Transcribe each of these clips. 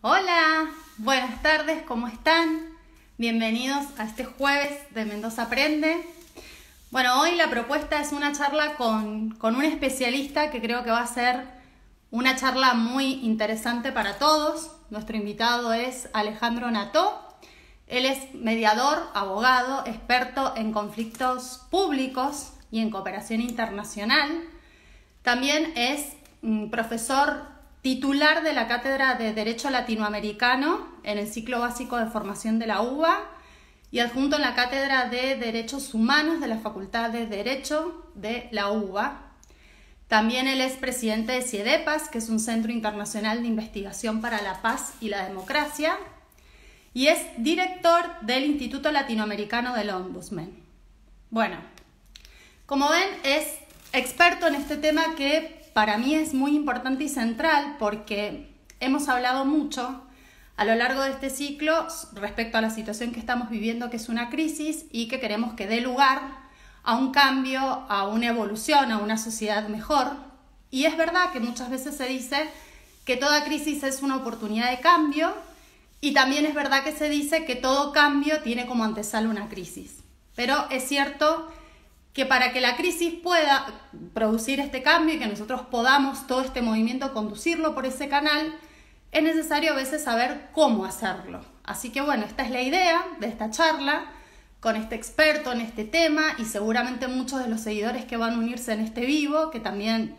Hola, buenas tardes, ¿cómo están? Bienvenidos a este jueves de Mendoza Aprende. Bueno, hoy la propuesta es una charla con un especialista que creo que va a ser una charla muy interesante para todos. Nuestro invitado es Alejandro Nató. Él es mediador, abogado, experto en conflictos públicos y en cooperación internacional. También es profesor titular de la Cátedra de Derecho Latinoamericano en el ciclo básico de formación de la UBA y adjunto en la Cátedra de Derechos Humanos de la Facultad de Derecho de la UBA. También él es presidente de CIEDEPAS, que es un centro internacional de investigación para la paz y la democracia, y es director del Instituto Latinoamericano del Ombudsman. Bueno, como ven, es experto en este tema que para mí es muy importante y central porque hemos hablado mucho a lo largo de este ciclo respecto a la situación que estamos viviendo, que es una crisis y que queremos que dé lugar a un cambio, a una evolución, a una sociedad mejor. Y es verdad que muchas veces se dice que toda crisis es una oportunidad de cambio y también es verdad que se dice que todo cambio tiene como antesala una crisis. Pero es cierto que para que la crisis pueda producir este cambio y que nosotros podamos todo este movimiento conducirlo por ese canal, es necesario a veces saber cómo hacerlo. Así que bueno, esta es la idea de esta charla con este experto en este tema y seguramente muchos de los seguidores que van a unirse en este vivo, que también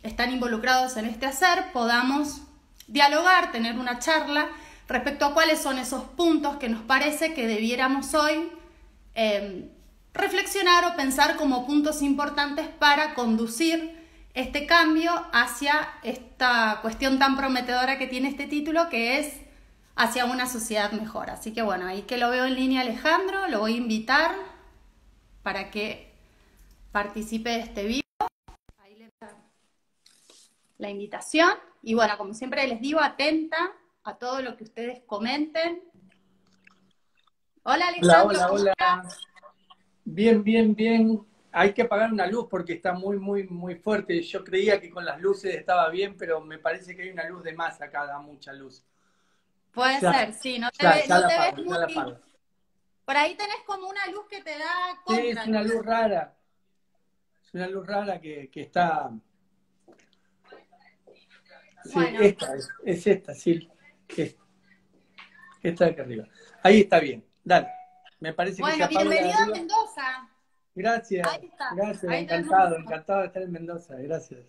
están involucrados en este hacer, podamos dialogar, tener una charla respecto a cuáles son esos puntos que nos parece que debiéramos hoy reflexionar o pensar como puntos importantes para conducir este cambio hacia esta cuestión tan prometedora que tiene este título, que es hacia una sociedad mejor. Así que bueno, ahí que lo veo en línea Alejandro, lo voy a invitar para que participe de este video. Ahí le da la invitación. Y bueno, como siempre les digo, atenta a todo lo que ustedes comenten. Hola Alejandro, Hola, ¿cómo hola, hola. estás? Bien, bien, bien. Hay que apagar una luz porque está muy fuerte. Yo creía que con las luces estaba bien, pero me parece que hay una luz de más acá, da mucha luz. Puede Ya, ser, sí, ya no la te ves apago, ya la muy... apago. Por ahí tenés como una luz que te da Sí, es una contraluz. luz rara. Es una luz rara que está. Sí, Bueno, es esta, sí. Es- Esta de acá arriba. Ahí está bien. Dale. Me parece que si bueno, apago la de bienvenido a arriba. Mendoza. Gracias, Ahí está, gracias, ahí tenemos. encantado, encantado de estar en Mendoza. Gracias.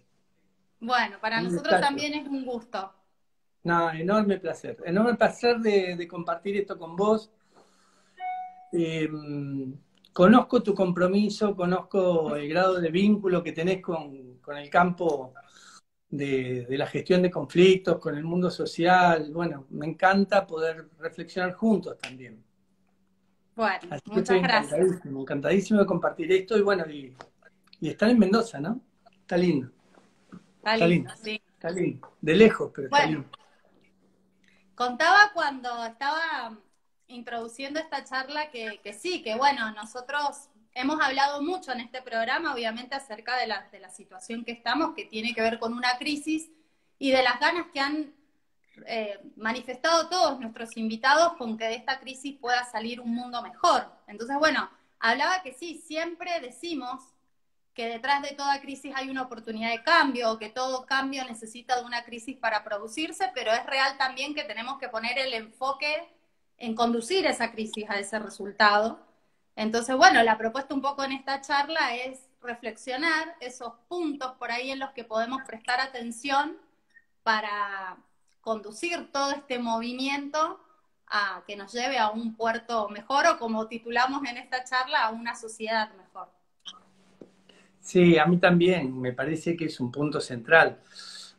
Bueno, para Un nosotros gustazo. también es un gusto. No, enorme placer de compartir esto con vos. Eh, Conozco tu compromiso, conozco el grado de vínculo que tenés con el campo de la gestión de conflictos, con el mundo social. Bueno, me encanta poder reflexionar juntos también. Bueno, Así que estoy muchas gracias. encantadísimo de compartir esto y bueno, y estar en Mendoza, ¿no? Está lindo, Está está lindo, lindo, sí. está lindo. De lejos, pero está Bueno, lindo. contaba cuando estaba introduciendo esta charla que sí, que bueno, nosotros hemos hablado mucho en este programa, obviamente, acerca de la situación que estamos, que tiene que ver con una crisis y de las ganas que han manifestado todos nuestros invitados con que de esta crisis pueda salir un mundo mejor. Entonces, bueno, hablaba que sí, siempre decimos que detrás de toda crisis hay una oportunidad de cambio, o que todo cambio necesita de una crisis para producirse, pero es real también que tenemos que poner el enfoque en conducir esa crisis a ese resultado. Entonces, bueno, la propuesta un poco en esta charla es reflexionar esos puntos por ahí en los que podemos prestar atención para conducir todo este movimiento a que nos lleve a un puerto mejor o, como titulamos en esta charla, a una sociedad mejor. Sí, a mí también, me parece que es un punto central.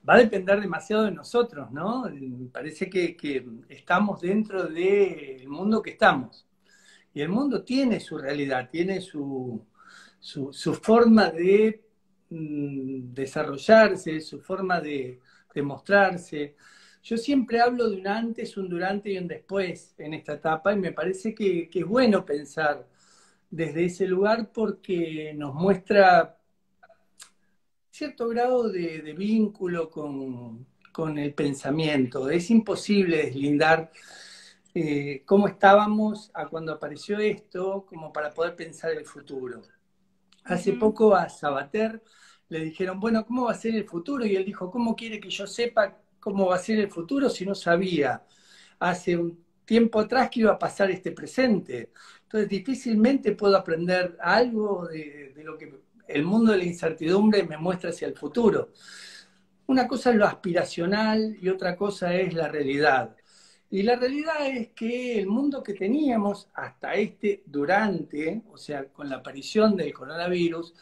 Va a depender demasiado de nosotros, ¿no? Me parece que estamos dentro del mundo que estamos. Y el mundo tiene su realidad, tiene su forma de desarrollarse, su forma de mostrarse. Yo siempre hablo de un antes, un durante y un después en esta etapa y me parece que es bueno pensar desde ese lugar porque nos muestra cierto grado de vínculo con el pensamiento. Es imposible deslindar cómo estábamos a cuando apareció esto, como para poder pensar el futuro. Hace poco a Sabater le dijeron, bueno, ¿cómo va a ser el futuro? Y él dijo, ¿cómo quiere que yo sepa cómo va a ser el futuro si no sabía hace un tiempo atrás que iba a pasar este presente? Entonces difícilmente puedo aprender algo de lo que el mundo de la incertidumbre me muestra hacia el futuro. Una cosa es lo aspiracional y otra cosa es la realidad. Y la realidad es que el mundo que teníamos hasta durante, o sea, con la aparición del coronavirus,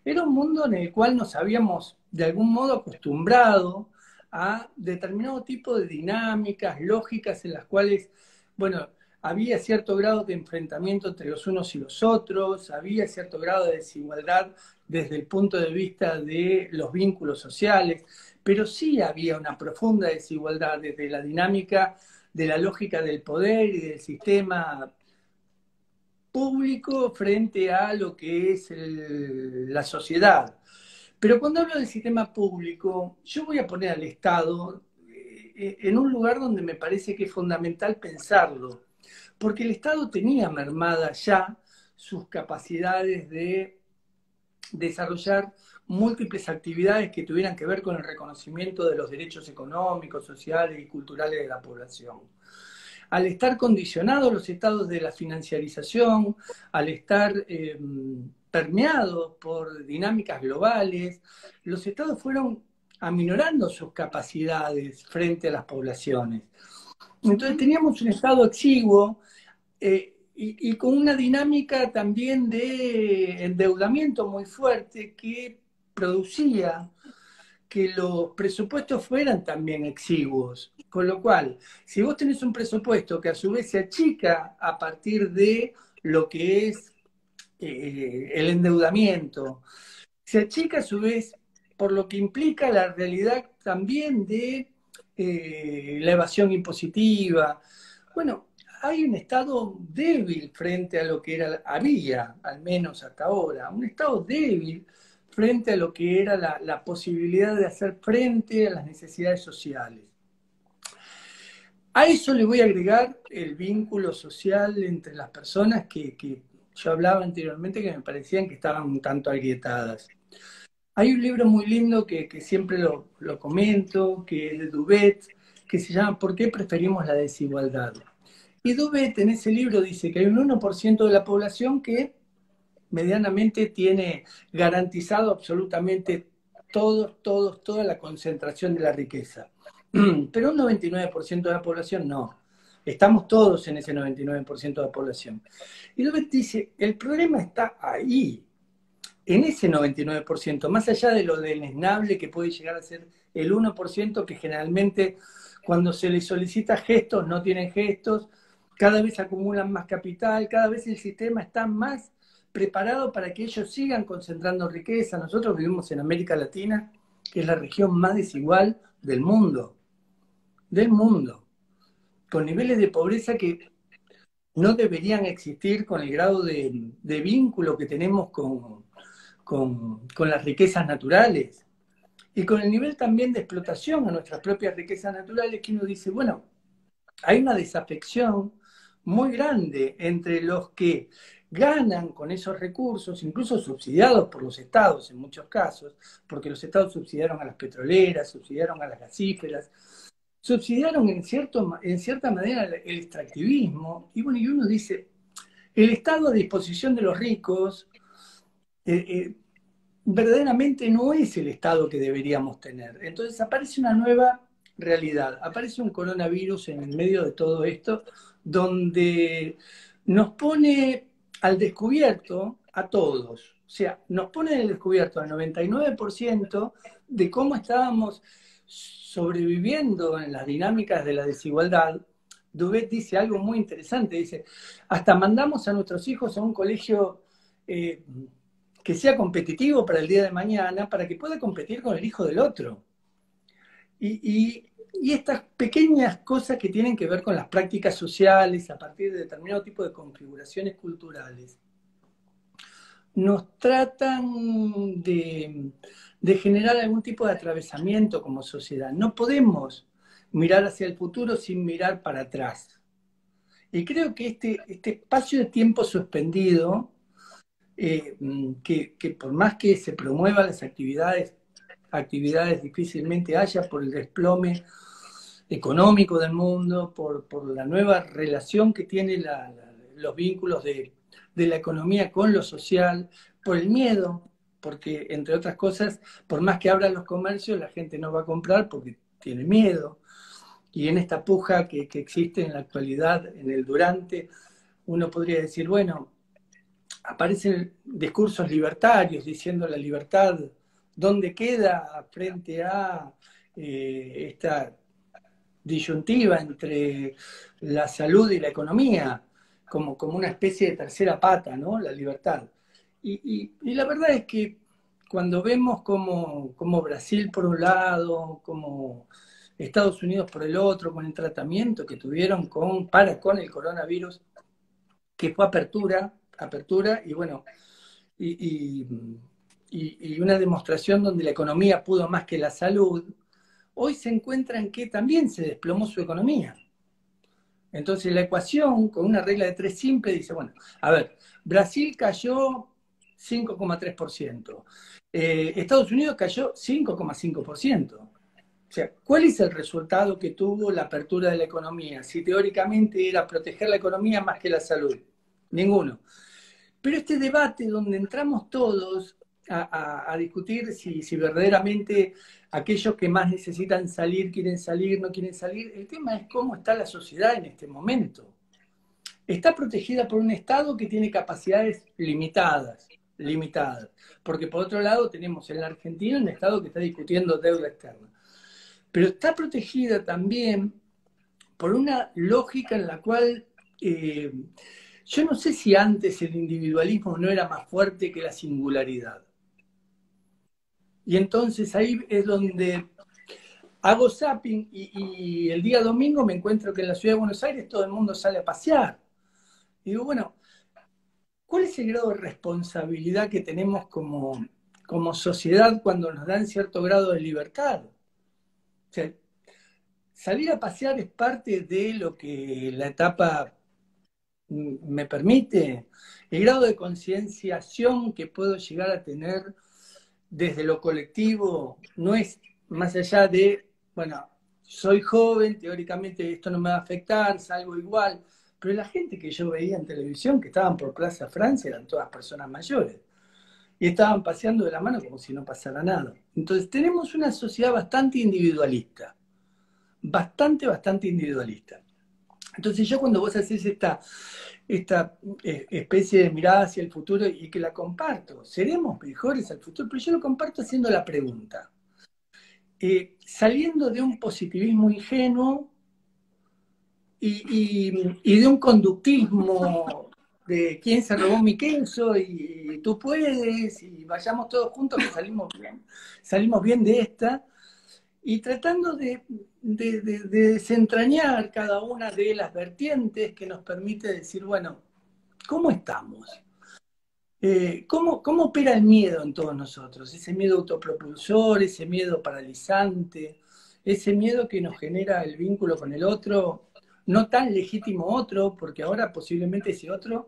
era un mundo en el cual nos habíamos de algún modo acostumbrado a determinado tipo de dinámicas, lógicas en las cuales, bueno, había cierto grado de enfrentamiento entre los unos y los otros, había cierto grado de desigualdad desde el punto de vista de los vínculos sociales, pero sí había una profunda desigualdad desde la dinámica de la lógica del poder y del sistema público frente a lo que es la sociedad. Pero cuando hablo del sistema público, yo voy a poner al Estado en un lugar donde me parece que es fundamental pensarlo, porque el Estado tenía mermadas ya sus capacidades de desarrollar múltiples actividades que tuvieran que ver con el reconocimiento de los derechos económicos, sociales y culturales de la población. Al estar condicionados los estados de la financiarización, al estar permeados por dinámicas globales, los estados fueron aminorando sus capacidades frente a las poblaciones. Entonces teníamos un estado exiguo y con una dinámica también de endeudamiento muy fuerte que producía que los presupuestos fueran también exiguos. Con lo cual, si vos tenés un presupuesto que a su vez se achica a partir de lo que es el endeudamiento, se achica a su vez por lo que implica la realidad también de la evasión impositiva. Bueno, hay un Estado débil frente a lo que había, al menos hasta ahora, un Estado débil frente a lo que era la posibilidad de hacer frente a las necesidades sociales. A eso le voy a agregar el vínculo social entre las personas que yo hablaba anteriormente, que me parecían que estaban un tanto agrietadas. Hay un libro muy lindo que siempre lo comento, que es de Dubet, que se llama ¿Por qué preferimos la desigualdad? Y Dubet en ese libro dice que hay un 1% de la población que medianamente tiene garantizado absolutamente toda la concentración de la riqueza. Pero un 99% de la población no. Estamos todos en ese 99% de la población. Y Dubet dice, el problema está ahí, en ese 99%, más allá de lo deleznable que puede llegar a ser el 1%, que generalmente cuando se les solicita gestos no tienen gestos, cada vez acumulan más capital, cada vez el sistema está más preparado para que ellos sigan concentrando riqueza. Nosotros vivimos en América Latina, que es la región más desigual del mundo, con niveles de pobreza que no deberían existir con el grado de vínculo que tenemos con las riquezas naturales y con el nivel también de explotación a nuestras propias riquezas naturales, que uno dice, bueno, hay una desafección muy grande entre los que ganan con esos recursos, incluso subsidiados por los estados en muchos casos, porque los estados subsidiaron a las petroleras, subsidiaron a las gasíferas, subsidiaron en cierta manera el extractivismo, y bueno, y uno dice, el Estado a disposición de los ricos verdaderamente no es el Estado que deberíamos tener. Entonces aparece una nueva realidad, aparece un coronavirus en el medio de todo esto, donde nos pone al descubierto a todos, o sea, nos pone al descubierto al 99% de cómo estábamos sobreviviendo en las dinámicas de la desigualdad. Dubet dice algo muy interesante, dice, hasta mandamos a nuestros hijos a un colegio que sea competitivo para el día de mañana, para que pueda competir con el hijo del otro. Y estas pequeñas cosas que tienen que ver con las prácticas sociales a partir de determinado tipo de configuraciones culturales, nos tratan de de generar algún tipo de atravesamiento como sociedad. No podemos mirar hacia el futuro sin mirar para atrás. Y creo que este espacio de tiempo suspendido, que por más que se promuevan las actividades difícilmente haya por el desplome económico del mundo, por la nueva relación que tienen los vínculos de la economía con lo social, por el miedo, porque entre otras cosas, por más que abran los comercios, la gente no va a comprar porque tiene miedo. Y en esta puja que existe en la actualidad, en el durante, uno podría decir, bueno, aparecen discursos libertarios diciendo la libertad, ¿dónde queda frente a esta disyuntiva entre la salud y la economía, como una especie de tercera pata, ¿no? La libertad. Y la verdad es que cuando vemos como Brasil por un lado, como Estados Unidos por el otro, con el tratamiento que tuvieron para con el coronavirus, que fue apertura, y bueno, y una demostración donde la economía pudo más que la salud, hoy se encuentran que también se desplomó su economía. Entonces la ecuación, con una regla de tres simple, dice, bueno, a ver, Brasil cayó 5,3%, Estados Unidos cayó 5,5%. O sea, ¿cuál es el resultado que tuvo la apertura de la economía? Si teóricamente era proteger la economía más que la salud. Ninguno. Pero este debate donde entramos todos a discutir si verdaderamente aquellos que más necesitan salir, quieren salir, no quieren salir, el tema es cómo está la sociedad en este momento. Está protegida por un Estado que tiene capacidades limitadas, porque por otro lado tenemos en la Argentina un Estado que está discutiendo deuda externa. Pero está protegida también por una lógica en la cual yo no sé si antes el individualismo no era más fuerte que la singularidad. Y entonces ahí es donde hago zapping y el día domingo me encuentro que en la ciudad de Buenos Aires todo el mundo sale a pasear. Y digo, bueno, ¿cuál es el grado de responsabilidad que tenemos como sociedad cuando nos dan cierto grado de libertad? O sea, salir a pasear es parte de lo que la etapa me permite, el grado de concienciación que puedo llegar a tener desde lo colectivo no es más allá de, bueno, soy joven, teóricamente esto no me va a afectar, salgo igual, pero la gente que yo veía en televisión que estaban por Plaza Francia eran todas personas mayores y estaban paseando de la mano como si no pasara nada. Entonces tenemos una sociedad bastante individualista, bastante individualista. Entonces yo cuando vos haces esta especie de mirada hacia el futuro y que la comparto, seremos mejores al futuro, pero yo lo comparto haciendo la pregunta. Saliendo de un positivismo ingenuo y de un conductismo de quién se robó mi queso y tú puedes y vayamos todos juntos que salimos bien de esta, y tratando de desentrañar cada una de las vertientes que nos permite decir, bueno, ¿cómo estamos? ¿Cómo opera el miedo en todos nosotros? Ese miedo autopropulsor, ese miedo paralizante, ese miedo que nos genera el vínculo con el otro, no tan legítimo otro, porque ahora posiblemente ese otro,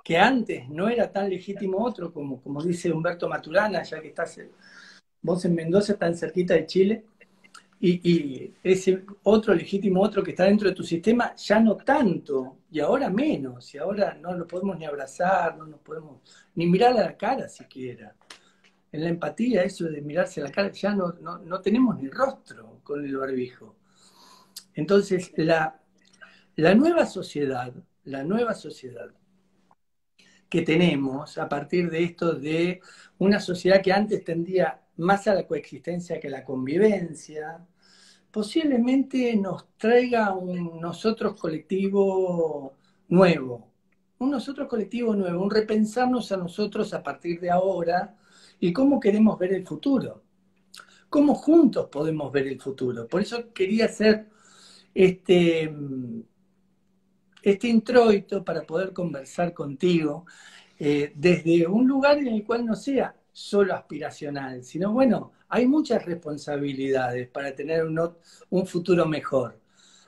que antes no era tan legítimo otro, como dice Humberto Maturana, ya que estás vos en Mendoza, tan cerquita de Chile, y ese otro legítimo otro que está dentro de tu sistema, ya no tanto, y ahora menos, y ahora no lo podemos ni abrazar, no nos podemos ni mirar a la cara siquiera. En la empatía, eso de mirarse a la cara, ya no tenemos ni rostro con el barbijo. Entonces, la nueva sociedad que tenemos a partir de esto de una sociedad que antes tendía más a la coexistencia que a la convivencia, posiblemente nos traiga un nosotros colectivo nuevo, un repensarnos a nosotros a partir de ahora y cómo queremos ver el futuro, cómo juntos podemos ver el futuro. Por eso quería hacer este introito para poder conversar contigo desde un lugar en el cual no sea solo aspiracional, sino bueno, hay muchas responsabilidades para tener un futuro mejor.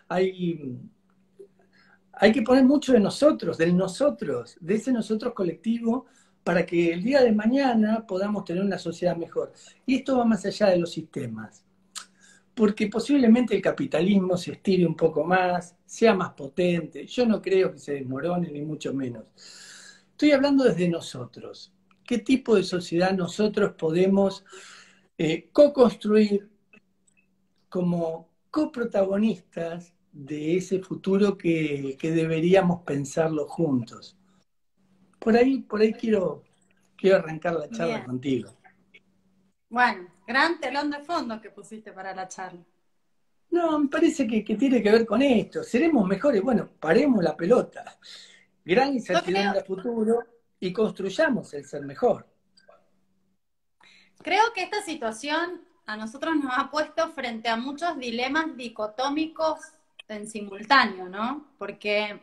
Hay, hay que poner mucho de nosotros, del nosotros, de ese nosotros colectivo, para que el día de mañana podamos tener una sociedad mejor. Y esto va más allá de los sistemas, porque posiblemente el capitalismo se estire un poco más, sea más potente. Yo no creo que se desmorone, ni mucho menos. Estoy hablando desde nosotros. ¿Qué tipo de sociedad nosotros podemos co-construir como coprotagonistas de ese futuro que deberíamos pensarlo juntos? Por ahí quiero arrancar la charla Bien. contigo. Bueno, gran telón de fondo que pusiste para la charla. No, me parece que tiene que ver con esto. ¿Seremos mejores? Bueno, paremos la pelota. Gran Yo creo, incertidumbre a futuro y construyamos el ser mejor. creo que esta situación a nosotros nos ha puesto frente a muchos dilemas dicotómicos en simultáneo, ¿no? Porque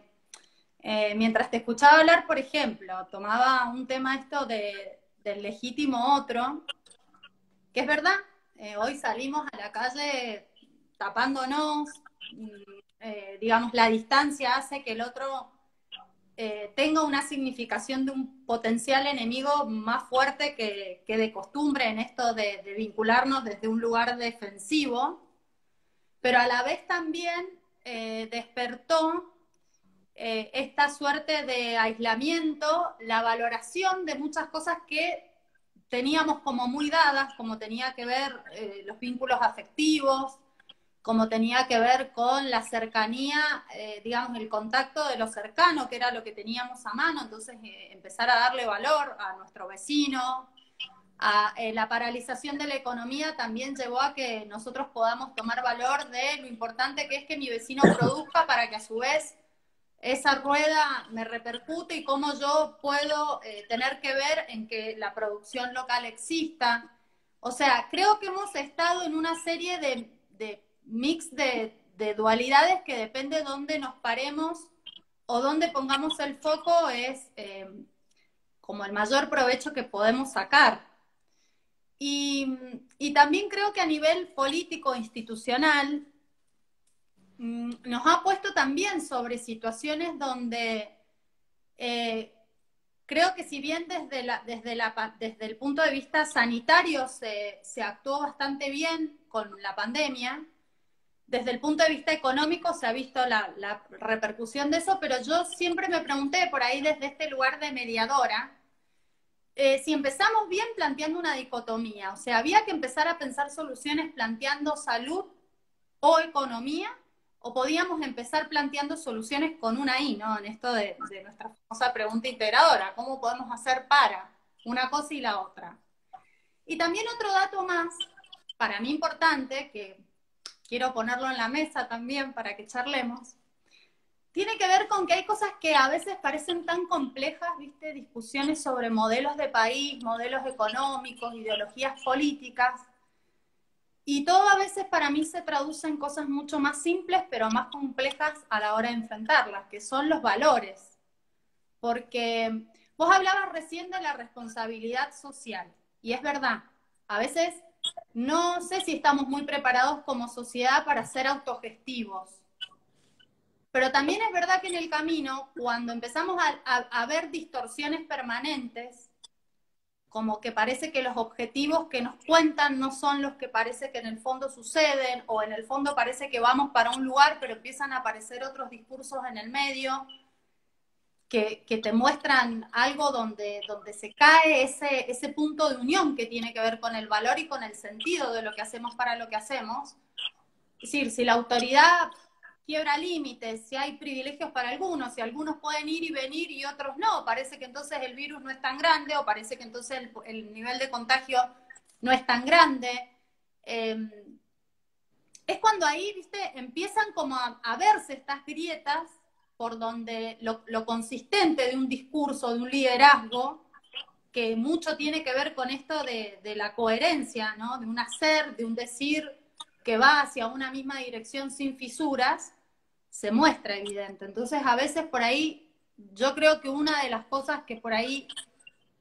mientras te escuchaba hablar, por ejemplo, tomaba un tema esto del legítimo otro, que es verdad, hoy salimos a la calle tapándonos, digamos, la distancia hace que el otro tenga una significación de un potencial enemigo más fuerte que de costumbre en esto de vincularnos desde un lugar defensivo, pero a la vez también despertó esta suerte de aislamiento, la valoración de muchas cosas que teníamos como muy dadas, como tenía que ver los vínculos afectivos, como tenía que ver con la cercanía, digamos, el contacto de lo cercano, que era lo que teníamos a mano, entonces empezar a darle valor a nuestro vecino. La paralización de la economía también llevó a que nosotros podamos tomar valor de lo importante que es que mi vecino produzca para que a su vez esa rueda me repercute y cómo yo puedo tener que ver en que la producción local exista. O sea, creo que hemos estado en una serie de mix de dualidades que depende de dónde nos paremos o dónde pongamos el foco es como el mayor provecho que podemos sacar. Y también creo que a nivel político institucional nos ha puesto también sobre situaciones donde creo que si bien desde el punto de vista sanitario se actuó bastante bien con la pandemia, desde el punto de vista económico se ha visto la repercusión de eso, pero yo siempre me pregunté por ahí desde este lugar de mediadora, si empezamos bien planteando una dicotomía, o sea, había que empezar a pensar soluciones planteando salud o economía, o podíamos empezar planteando soluciones con una I, ¿no? En esto de nuestra famosa pregunta integradora, ¿cómo podemos hacer para una cosa y la otra? Y también otro dato más, para mí importante, que quiero ponerlo en la mesa también para que charlemos, tiene que ver con que hay cosas que a veces parecen tan complejas, ¿viste? Discusiones sobre modelos de país, modelos económicos, ideologías políticas, y todo a veces para mí se traduce en cosas mucho más simples, pero más complejas a la hora de enfrentarlas, que son los valores. Porque vos hablabas recién de la responsabilidad social, y es verdad, a veces no sé si estamos muy preparados como sociedad para ser autogestivos, pero también es verdad que en el camino, cuando empezamos a ver distorsiones permanentes, como que parece que los objetivos que nos cuentan no son los que parece que en el fondo suceden, o en el fondo parece que vamos para un lugar, pero empiezan a aparecer otros discursos en el medio que te muestran algo donde se cae ese punto de unión que tiene que ver con el valor y con el sentido de lo que hacemos para lo que hacemos. Es decir, si la autoridad quiebra límites, si hay privilegios para algunos, si algunos pueden ir y venir y otros no, parece que entonces el virus no es tan grande o parece que entonces el nivel de contagio no es tan grande. Es cuando ahí, viste, empiezan como a verse estas grietas por donde lo consistente de un discurso, de un liderazgo, que mucho tiene que ver con esto de la coherencia, ¿no? De un hacer, de un decir que va hacia una misma dirección sin fisuras, se muestra evidente. Entonces, a veces por ahí, yo creo que una de las cosas que por ahí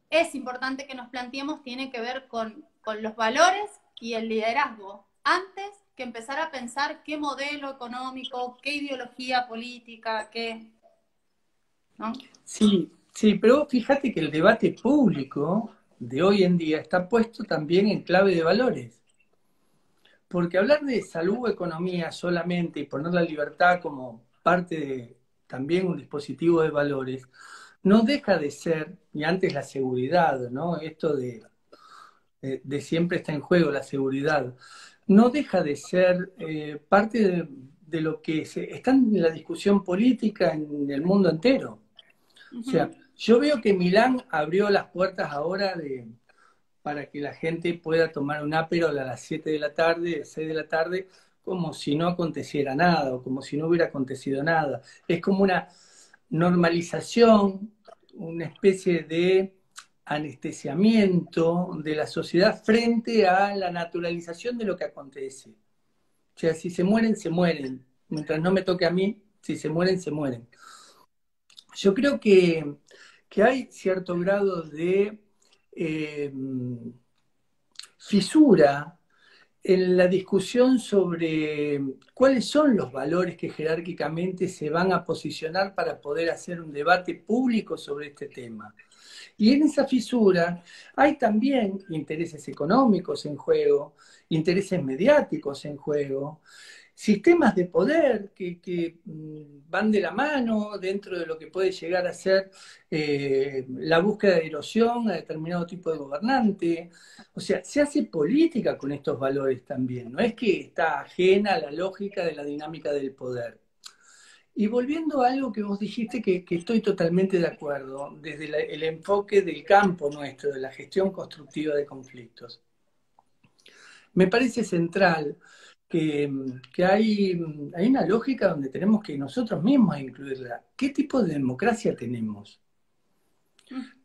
es importante que nos planteemos tiene que ver con los valores y el liderazgo, antes que empezar a pensar qué modelo económico, qué ideología política, qué, ¿no? Sí, sí, pero fíjate que el debate público de hoy en día está puesto también en clave de valores. Porque hablar de salud o economía solamente y poner la libertad como parte de también un dispositivo de valores, no deja de ser, y antes la seguridad, ¿no? Esto de siempre está en juego la seguridad, no deja de ser parte de lo que está en la discusión política en el mundo entero. O sea, yo veo que Milán abrió las puertas ahora para que la gente pueda tomar un Aperol a las 7 de la tarde, 6 de la tarde, como si no aconteciera nada o como si no hubiera acontecido nada. Es como una normalización, una especie de anestesiamiento de la sociedad frente a la naturalización de lo que acontece. O sea, si se mueren, se mueren. Mientras no me toque a mí, si se mueren, se mueren. Yo creo que hay cierto grado de fisura en la discusión sobre cuáles son los valores que jerárquicamente se van a posicionar para poder hacer un debate público sobre este tema. Y en esa fisura hay también intereses económicos en juego, intereses mediáticos en juego, sistemas de poder que van de la mano dentro de lo que puede llegar a ser la búsqueda de erosión a determinado tipo de gobernante. O sea, se hace política con estos valores también, no es que está ajena a la lógica de la dinámica del poder. Y volviendo a algo que vos dijiste, que estoy totalmente de acuerdo, desde el enfoque del campo nuestro, de la gestión constructiva de conflictos. Me parece central que hay una lógica donde tenemos que nosotros mismos incluirla. ¿Qué tipo de democracia tenemos?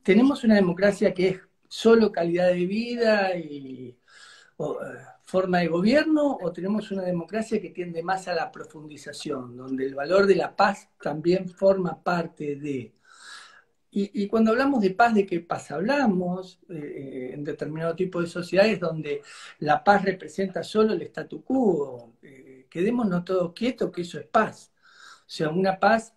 ¿Tenemos una democracia que es solo calidad de vida y forma de gobierno, o tenemos una democracia que tiende más a la profundización, donde el valor de la paz también forma parte de? Y cuando hablamos de paz, ¿de qué paz hablamos? En determinado tipo de sociedades donde la paz representa solo el statu quo. Quedémonos todos quietos, que eso es paz. O sea, una paz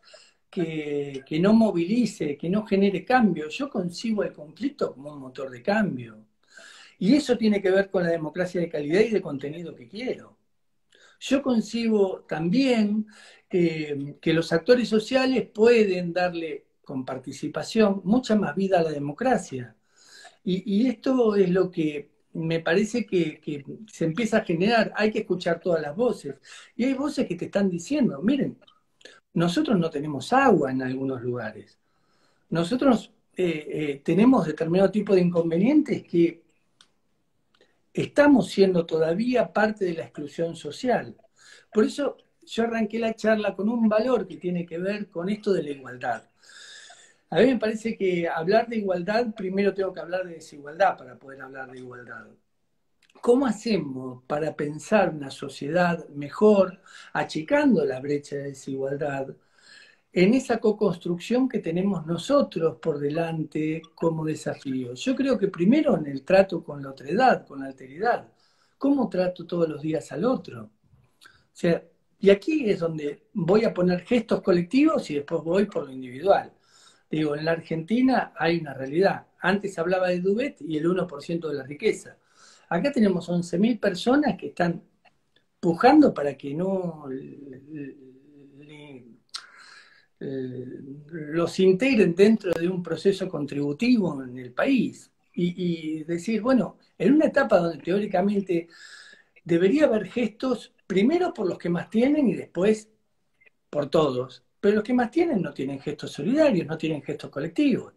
que no movilice, que no genere cambio. Yo concibo el conflicto como un motor de cambio. Y eso tiene que ver con la democracia de calidad y de contenido que quiero. Yo concibo también que los actores sociales pueden darle con participación mucha más vida a la democracia. Y esto es lo que me parece que se empieza a generar. Hay que escuchar todas las voces. Y hay voces que te están diciendo, miren, nosotros no tenemos agua en algunos lugares. Nosotros tenemos determinado tipo de inconvenientes que estamos siendo todavía parte de la exclusión social. Por eso yo arranqué la charla con un valor que tiene que ver con esto de la igualdad. A mí me parece que hablar de igualdad, primero tengo que hablar de desigualdad para poder hablar de igualdad. ¿Cómo hacemos para pensar una sociedad mejor, achicando la brecha de desigualdad, en esa co-construcción que tenemos nosotros por delante como desafío? Yo creo que primero en el trato con la otredad, con la alteridad. ¿Cómo trato todos los días al otro? O sea, y aquí es donde voy a poner gestos colectivos y después voy por lo individual. Digo, en la Argentina hay una realidad. Antes hablaba de Dubet y el 1% de la riqueza. Acá tenemos 11.000 personas que están pujando para que no los integren dentro de un proceso contributivo en el país. Y decir, bueno, en una etapa donde teóricamente debería haber gestos, primero por los que más tienen y después por todos. Pero los que más tienen no tienen gestos solidarios, no tienen gestos colectivos.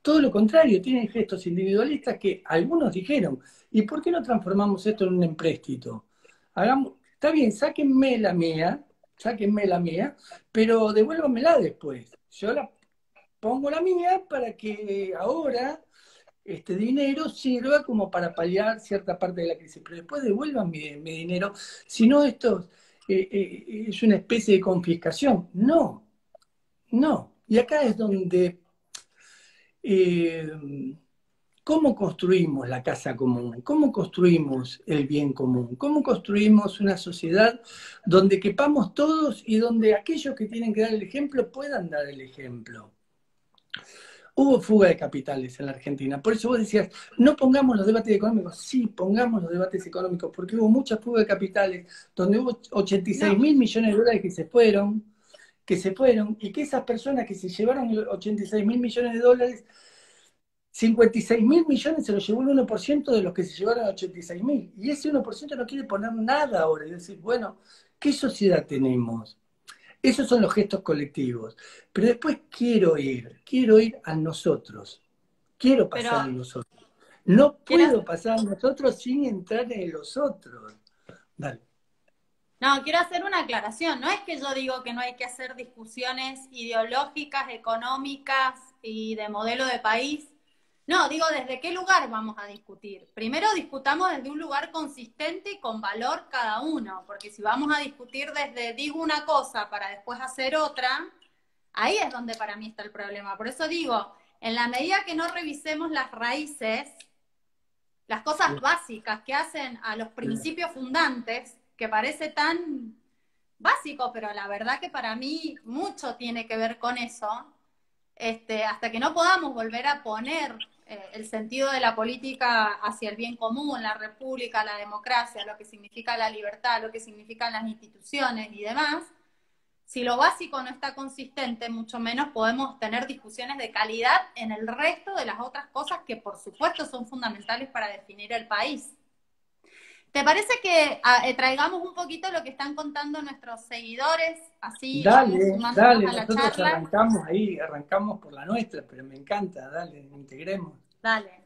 Todo lo contrario, tienen gestos individualistas que algunos dijeron, ¿y por qué no transformamos esto en un empréstito? Hagamos, está bien, sáquenme la mía, pero devuélvanmela después. Yo la pongo la mía para que ahora este dinero sirva como para paliar cierta parte de la crisis, pero después devuelvan mi dinero, si no esto es una especie de confiscación. No, no. Y acá es donde ¿Cómo construimos la casa común? ¿Cómo construimos el bien común? ¿Cómo construimos una sociedad donde quepamos todos y donde aquellos que tienen que dar el ejemplo puedan dar el ejemplo? Hubo fuga de capitales en la Argentina. Por eso vos decías, no pongamos los debates económicos. Sí, pongamos los debates económicos, porque hubo mucha fuga de capitales, donde hubo 86.000 millones de dólares que se fueron, y que esas personas que se llevaron 86.000 millones de dólares, 56.000 millones se los llevó el 1% de los que se llevaron 86.000. Y ese 1% no quiere poner nada ahora. Es decir, bueno, ¿qué sociedad tenemos? Esos son los gestos colectivos. Pero después quiero ir a nosotros. Quiero pasar en nosotros. No puedo pasar en nosotros sin entrar en los otros. Dale. No, quiero hacer una aclaración. No es que yo digo que no hay que hacer discusiones ideológicas, económicas y de modelo de país. No, digo, ¿desde qué lugar vamos a discutir? Primero discutamos desde un lugar consistente y con valor cada uno, porque si vamos a discutir desde digo una cosa para después hacer otra, ahí es donde para mí está el problema. Por eso digo, en la medida que no revisemos las raíces, las cosas básicas que hacen a los principios fundantes, que parece tan básico, pero la verdad que para mí mucho tiene que ver con eso, hasta que no podamos volver a poner el sentido de la política hacia el bien común, la república, la democracia, lo que significa la libertad, lo que significan las instituciones y demás, si lo básico no está consistente, mucho menos podemos tener discusiones de calidad en el resto de las otras cosas que por supuesto son fundamentales para definir el país. ¿Te parece que traigamos un poquito lo que están contando nuestros seguidores? Así dale, vamos a la nosotros charla. arrancamos por la nuestra, pero me encanta, dale, integremos. Dale.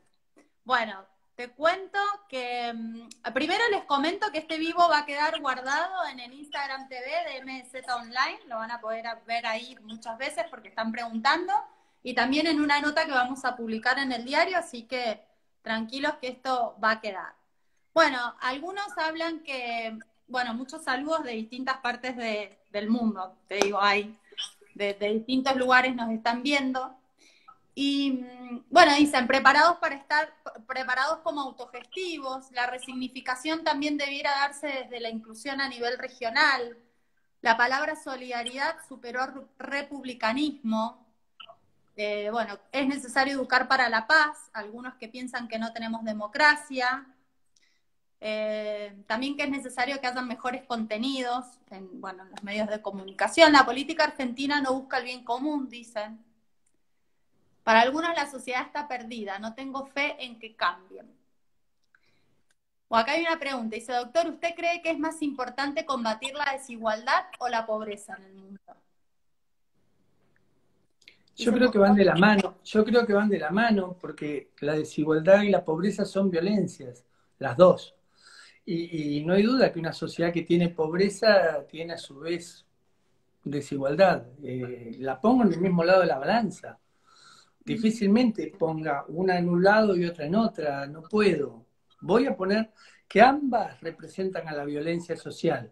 Bueno, te cuento que primero les comento que este vivo va a quedar guardado en el Instagram TV de MZ Online, lo van a poder ver ahí muchas veces porque están preguntando, y también en una nota que vamos a publicar en el diario, así que tranquilos que esto va a quedar. Bueno, algunos hablan que, bueno, muchos saludos de distintas partes del mundo, te digo, hay, de distintos lugares nos están viendo. Y bueno, dicen, preparados como autogestivos, la resignificación también debiera darse desde la inclusión a nivel regional, la palabra solidaridad superó al republicanismo, bueno, es necesario educar para la paz, algunos que piensan que no tenemos democracia, también que es necesario que haya mejores contenidos en los medios de comunicación. La política argentina no busca el bien común, dicen. Para algunos la sociedad está perdida, no tengo fe en que cambien. O acá hay una pregunta, dice, doctor, ¿usted cree que es más importante combatir la desigualdad o la pobreza en el mundo? Yo creo que van de la mano, porque la desigualdad y la pobreza son violencias, las dos. Y no hay duda que una sociedad que tiene pobreza tiene a su vez desigualdad. La pongo en el mismo lado de la balanza. Difícilmente ponga una en un lado y otra en otra, no puedo. Voy a poner que ambas representan a la violencia social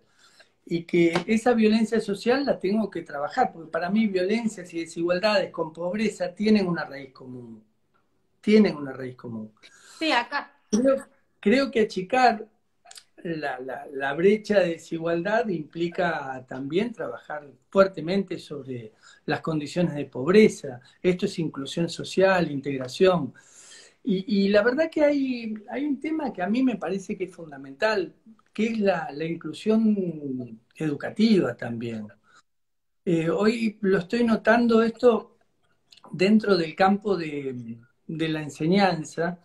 y que esa violencia social la tengo que trabajar, porque para mí violencias y desigualdades con pobreza tienen una raíz común. Tienen una raíz común. Sí, acá. Creo que achicar la brecha de desigualdad implica también trabajar fuertemente sobre las condiciones de pobreza. Esto es inclusión social, integración. Y la verdad que hay un tema que a mí me parece que es fundamental, que es la inclusión educativa también. Hoy lo estoy notando esto dentro del campo de la enseñanza,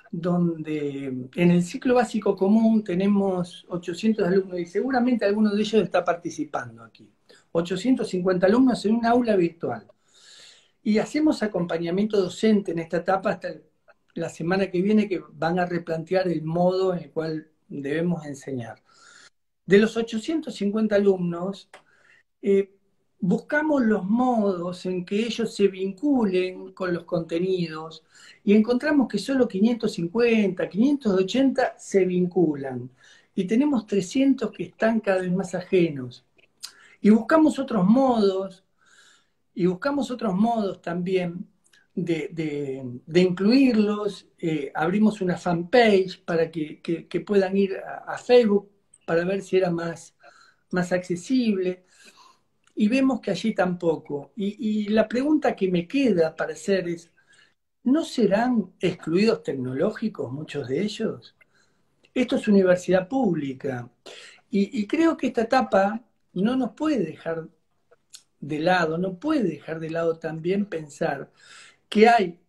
donde en el ciclo básico común tenemos 800 alumnos y seguramente alguno de ellos está participando aquí. 850 alumnos en un aula virtual. Y hacemos acompañamiento docente en esta etapa hasta la semana que viene, que van a replantear el modo en el cual debemos enseñar. De los 850 alumnos, buscamos los modos en que ellos se vinculen con los contenidos y encontramos que solo 550, 580 se vinculan y tenemos 300 que están cada vez más ajenos. Y buscamos otros modos también de incluirlos, abrimos una fanpage para que puedan ir a Facebook para ver si era más accesible, y vemos que allí tampoco. Y la pregunta que me queda para hacer es, ¿no serán excluidos tecnológicos muchos de ellos? Esto es universidad pública. Y creo que esta etapa no nos puede dejar de lado, no puede dejar de lado también pensar que hay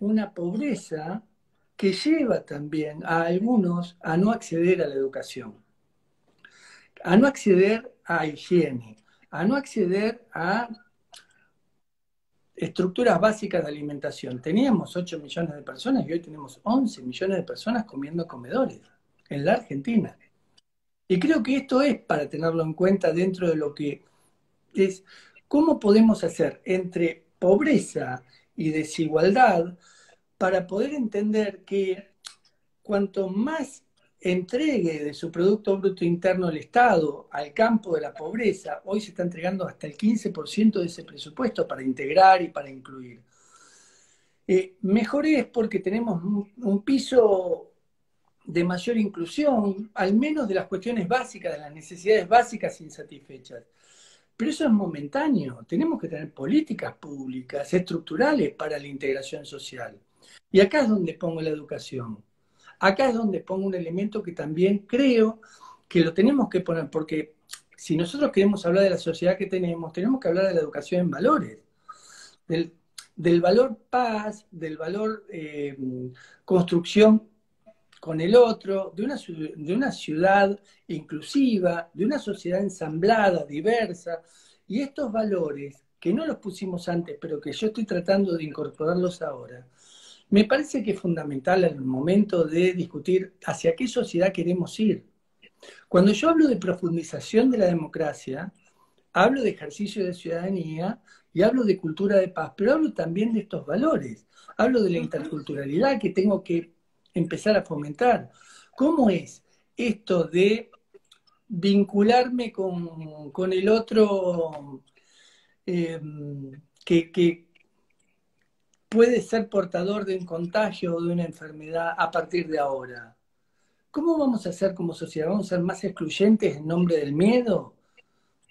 una pobreza que lleva también a algunos a no acceder a la educación, a no acceder a higiene, a no acceder a estructuras básicas de alimentación. Teníamos 8 millones de personas y hoy tenemos 11 millones de personas comiendo comedores en la Argentina. Y creo que esto es para tenerlo en cuenta dentro de lo que es cómo podemos hacer entre pobreza y desigualdad para poder entender que cuanto más entregue de su Producto Bruto Interno el Estado al campo de la pobreza, hoy se está entregando hasta el 15% de ese presupuesto para integrar y para incluir. Mejor es porque tenemos un piso de mayor inclusión, al menos de las cuestiones básicas, de las necesidades básicas insatisfechas. Pero eso es momentáneo. Tenemos que tener políticas públicas, estructurales para la integración social. Y acá es donde pongo la educación. Acá es donde pongo un elemento que también creo que lo tenemos que poner, porque si nosotros queremos hablar de la sociedad que tenemos que hablar de la educación en valores, del valor paz, del valor construcción con el otro, de una ciudad inclusiva, de una sociedad ensamblada, diversa, y estos valores, que no los pusimos antes, pero que yo estoy tratando de incorporarlos ahora, me parece que es fundamental al momento de discutir hacia qué sociedad queremos ir. Cuando yo hablo de profundización de la democracia, hablo de ejercicio de ciudadanía y hablo de cultura de paz, pero hablo también de estos valores. Hablo de la interculturalidad que tengo que empezar a fomentar. ¿Cómo es esto de vincularme con el otro eh, que puede ser portador de un contagio o de una enfermedad a partir de ahora? ¿Cómo vamos a hacer como sociedad? ¿Vamos a ser más excluyentes en nombre del miedo?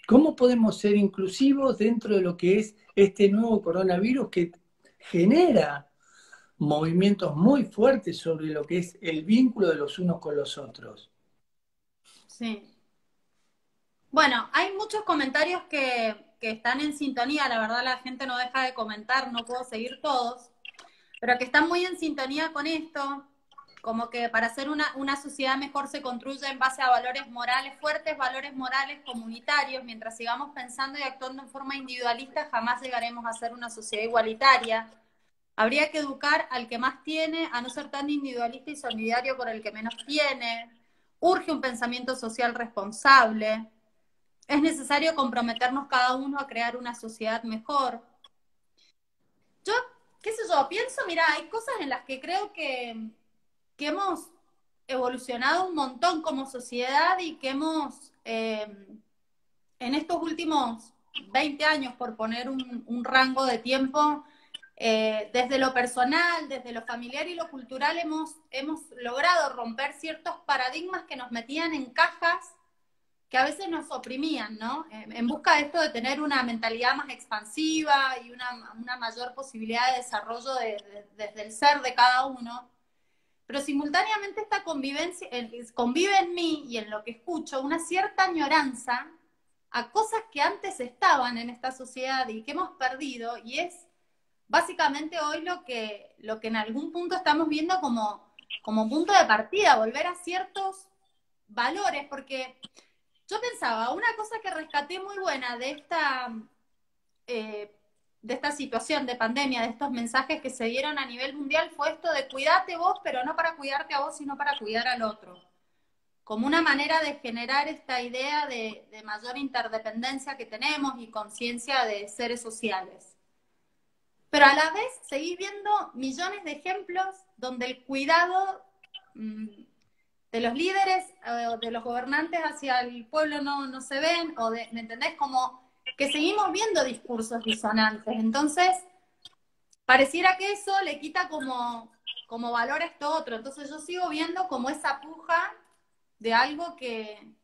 ¿Cómo podemos ser inclusivos dentro de lo que es este nuevo coronavirus que genera movimientos muy fuertes sobre lo que es el vínculo de los unos con los otros? Sí. Bueno, hay muchos comentarios que están en sintonía, la verdad la gente no deja de comentar, no puedo seguir todos, pero que están muy en sintonía con esto, como que para ser una sociedad mejor se construye en base a valores morales fuertes, valores morales comunitarios. Mientras sigamos pensando y actuando en forma individualista, jamás llegaremos a ser una sociedad igualitaria. Habría que educar al que más tiene a no ser tan individualista y solidario por el que menos tiene. Urge un pensamiento social responsable. Es necesario comprometernos cada uno a crear una sociedad mejor. Yo, qué sé yo, pienso, mira, hay cosas en las que creo que hemos evolucionado un montón como sociedad y que hemos, en estos últimos 20 años, por poner un rango de tiempo, desde lo personal, desde lo familiar y lo cultural, hemos logrado romper ciertos paradigmas que nos metían en cajas que a veces nos oprimían, ¿no? En busca de esto de tener una mentalidad más expansiva y una mayor posibilidad de desarrollo desde el ser de cada uno. Pero simultáneamente esta convivencia, convive en mí y en lo que escucho una cierta añoranza a cosas que antes estaban en esta sociedad y que hemos perdido, y es básicamente hoy lo que en algún punto estamos viendo como punto de partida, volver a ciertos valores, porque yo pensaba, una cosa que rescaté muy buena de esta situación de pandemia, de estos mensajes que se dieron a nivel mundial, fue esto de cuidate vos, pero no para cuidarte a vos, sino para cuidar al otro. Como una manera de generar esta idea de mayor interdependencia que tenemos y conciencia de seres sociales. Pero a la vez seguís viendo millones de ejemplos donde el cuidado de los líderes, de los gobernantes hacia el pueblo no se ven, ¿me entendés? Como que seguimos viendo discursos disonantes. Entonces, pareciera que eso le quita como valor a esto otro. Entonces yo sigo viendo como esa puja de algo que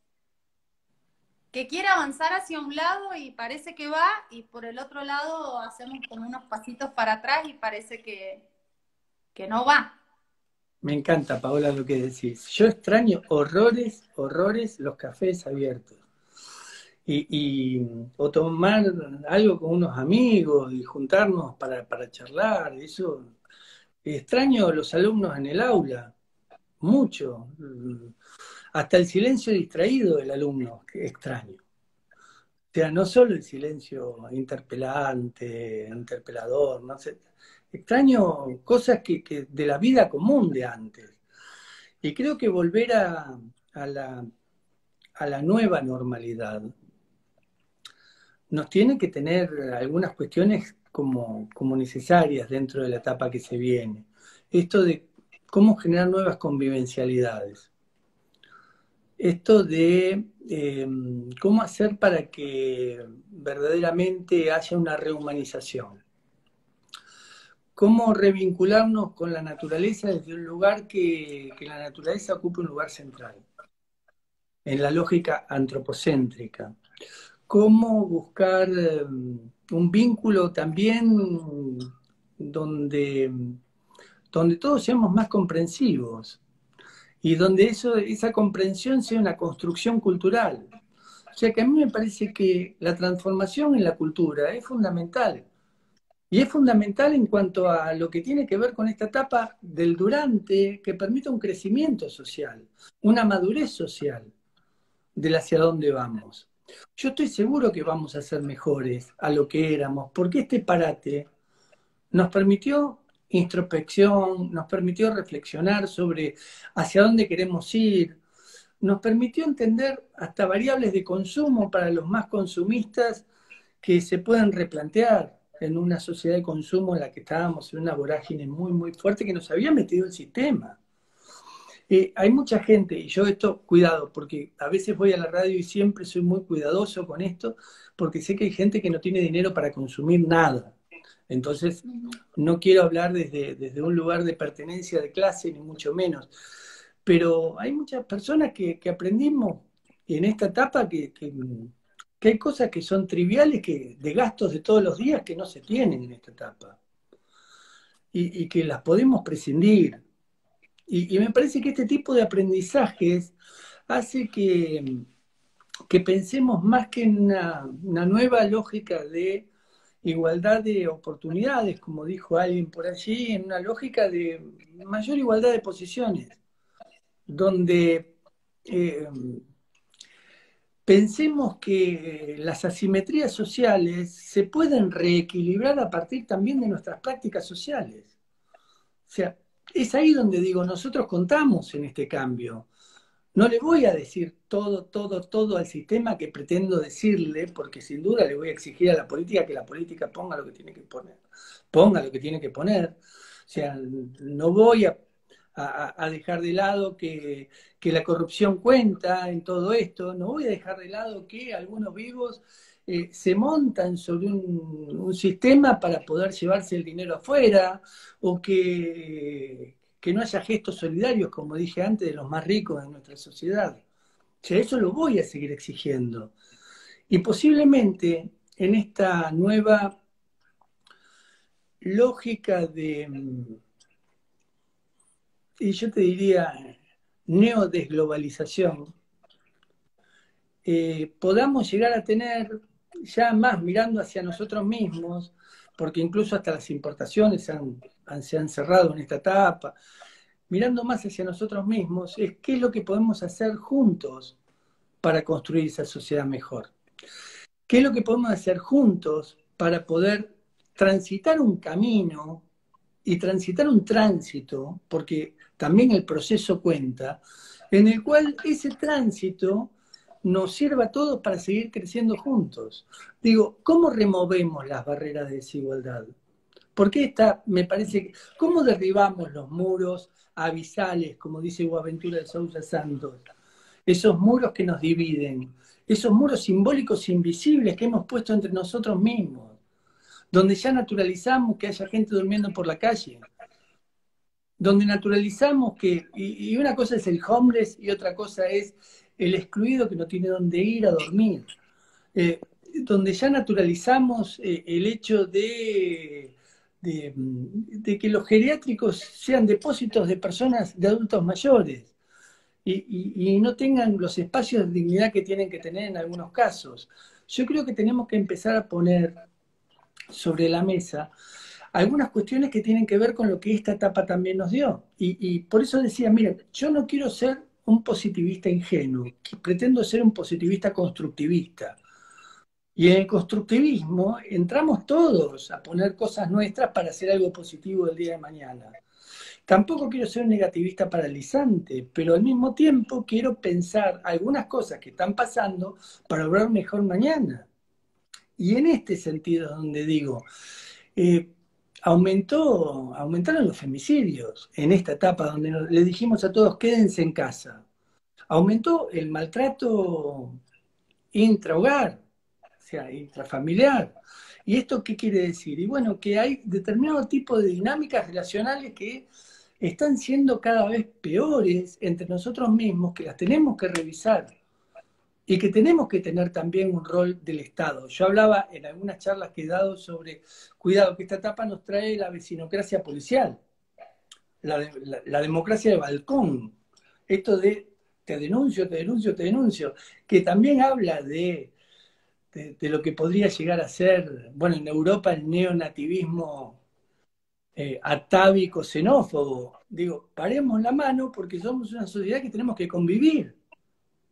quiere avanzar hacia un lado y parece que va, y por el otro lado hacemos como unos pasitos para atrás y parece que no va. Me encanta, Paola, lo que decís. Yo extraño horrores, horrores los cafés abiertos. O tomar algo con unos amigos y juntarnos para charlar. Eso. Extraño a los alumnos en el aula, mucho. Hasta el silencio distraído del alumno, que extraño. O sea, no solo el silencio interpelante, interpelador, no sé. Extraño cosas que de la vida común de antes. Y creo que volver a la nueva normalidad nos tiene que tener algunas cuestiones como necesarias dentro de la etapa que se viene. Esto de cómo generar nuevas convivencialidades. Esto de cómo hacer para que verdaderamente haya una rehumanización. Cómo revincularnos con la naturaleza desde un lugar que la naturaleza ocupe un lugar central, en la lógica antropocéntrica. Cómo buscar un vínculo también donde todos seamos más comprensivos y donde esa comprensión sea una construcción cultural. O sea que a mí me parece que la transformación en la cultura es fundamental. Y es fundamental en cuanto a lo que tiene que ver con esta etapa del durante que permita un crecimiento social, una madurez social del hacia dónde vamos. Yo estoy seguro que vamos a ser mejores a lo que éramos, porque este parate nos permitió introspección, nos permitió reflexionar sobre hacia dónde queremos ir, nos permitió entender hasta variables de consumo para los más consumistas que se pueden replantear en una sociedad de consumo en la que estábamos en una vorágine muy, muy fuerte que nos había metido el sistema. Hay mucha gente, y yo esto, cuidado, porque a veces voy a la radio y siempre soy muy cuidadoso con esto, porque sé que hay gente que no tiene dinero para consumir nada. Entonces, no quiero hablar desde un lugar de pertenencia de clase, ni mucho menos. Pero hay muchas personas que aprendimos en esta etapa que hay cosas que son triviales, de gastos de todos los días que no se tienen en esta etapa. Y que las podemos prescindir. Y me parece que este tipo de aprendizajes hace que pensemos más que en una nueva lógica de igualdad de oportunidades, como dijo alguien por allí, en una lógica de mayor igualdad de posiciones, donde pensemos que las asimetrías sociales se pueden reequilibrar a partir también de nuestras prácticas sociales. O sea, es ahí donde digo, nosotros contamos en este cambio. No le voy a decir todo al sistema que pretendo decirle, porque sin duda le voy a exigir a la política que la política ponga lo que tiene que poner. Ponga lo que tiene que poner. O sea, no voy a dejar de lado que la corrupción cuenta en todo esto, no voy a dejar de lado que algunos vivos se montan sobre un sistema para poder llevarse el dinero afuera, o que no haya gestos solidarios, como dije antes, de los más ricos de nuestra sociedad. O sea, eso lo voy a seguir exigiendo. Y posiblemente en esta nueva lógica y yo te diría, neodesglobalización, podamos llegar a tener, ya más mirando hacia nosotros mismos, porque incluso hasta las importaciones se han cerrado en esta etapa, mirando más hacia nosotros mismos, es qué es lo que podemos hacer juntos para construir esa sociedad mejor. ¿Qué es lo que podemos hacer juntos para poder transitar un camino y transitar un tránsito, porque también el proceso cuenta, en el cual ese tránsito nos sirva a todos para seguir creciendo juntos? Digo, ¿cómo removemos las barreras de desigualdad? Porque me parece, ¿cómo derribamos los muros abisales, como dice Boaventura de Sousa Santos? Esos muros que nos dividen, esos muros simbólicos invisibles que hemos puesto entre nosotros mismos, donde ya naturalizamos que haya gente durmiendo por la calle, donde naturalizamos que, y una cosa es el homeless y otra cosa es el excluido que no tiene dónde ir a dormir, eh, donde ya naturalizamos el hecho de que los geriátricos sean depósitos de personas, de adultos mayores, y no tengan los espacios de dignidad que tienen que tener en algunos casos. Yo creo que tenemos que empezar a poner sobre la mesa algunas cuestiones que tienen que ver con lo que esta etapa también nos dio. Y por eso decía, miren, yo no quiero ser un positivista ingenuo, pretendo ser un positivista constructivista. Y en el constructivismo entramos todos a poner cosas nuestras para hacer algo positivo el día de mañana. Tampoco quiero ser un negativista paralizante, pero al mismo tiempo quiero pensar algunas cosas que están pasando para lograr un mejor mañana. Y en este sentido es donde digo, eh, aumentaron los femicidios en esta etapa donde le dijimos a todos quédense en casa. Aumentó el maltrato intrahogar, o sea, intrafamiliar. ¿Y esto qué quiere decir? Y bueno, que hay determinado tipo de dinámicas relacionales que están siendo cada vez peores entre nosotros mismos, que las tenemos que revisar y que tenemos que tener también un rol del Estado. Yo hablaba en algunas charlas que he dado sobre, cuidado, que esta etapa nos trae la vecinocracia policial, la democracia de balcón, esto de te denuncio, te denuncio, te denuncio, que también habla de lo que podría llegar a ser, bueno, en Europa el neonativismo atávico, xenófobo. Digo, paremos la mano porque somos una sociedad que tenemos que convivir.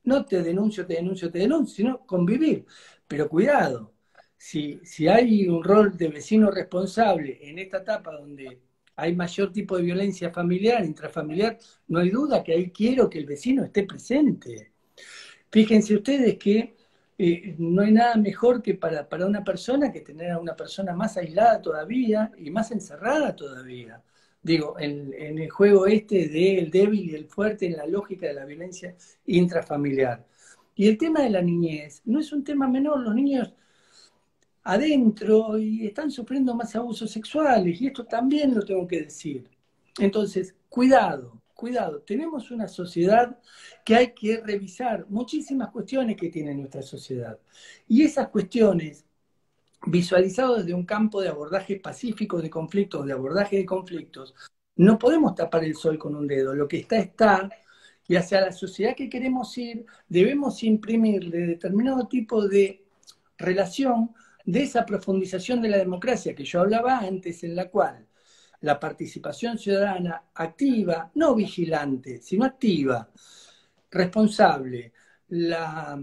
No te denuncio, te denuncio, te denuncio, sino convivir. Pero cuidado, si hay un rol de vecino responsable en esta etapa donde hay mayor tipo de violencia familiar, intrafamiliar, no hay duda que ahí quiero que el vecino esté presente. Fíjense ustedes que no hay nada mejor que para una persona que tener a una persona más aislada todavía y más encerrada todavía. Digo, en el juego este del débil y el fuerte, en la lógica de la violencia intrafamiliar. Y el tema de la niñez no es un tema menor, los niños adentro y están sufriendo más abusos sexuales, y esto también lo tengo que decir. Entonces, cuidado, cuidado, tenemos una sociedad que hay que revisar muchísimas cuestiones que tiene nuestra sociedad. Y esas cuestiones, visualizadas desde un campo de abordaje pacífico de conflictos, de abordaje de conflictos, no podemos tapar el sol con un dedo. Lo que está, y hacia la sociedad que queremos ir, debemos imprimirle determinado tipo de relación de esa profundización de la democracia que yo hablaba antes, en la cual la participación ciudadana activa, no vigilante, sino activa, responsable, la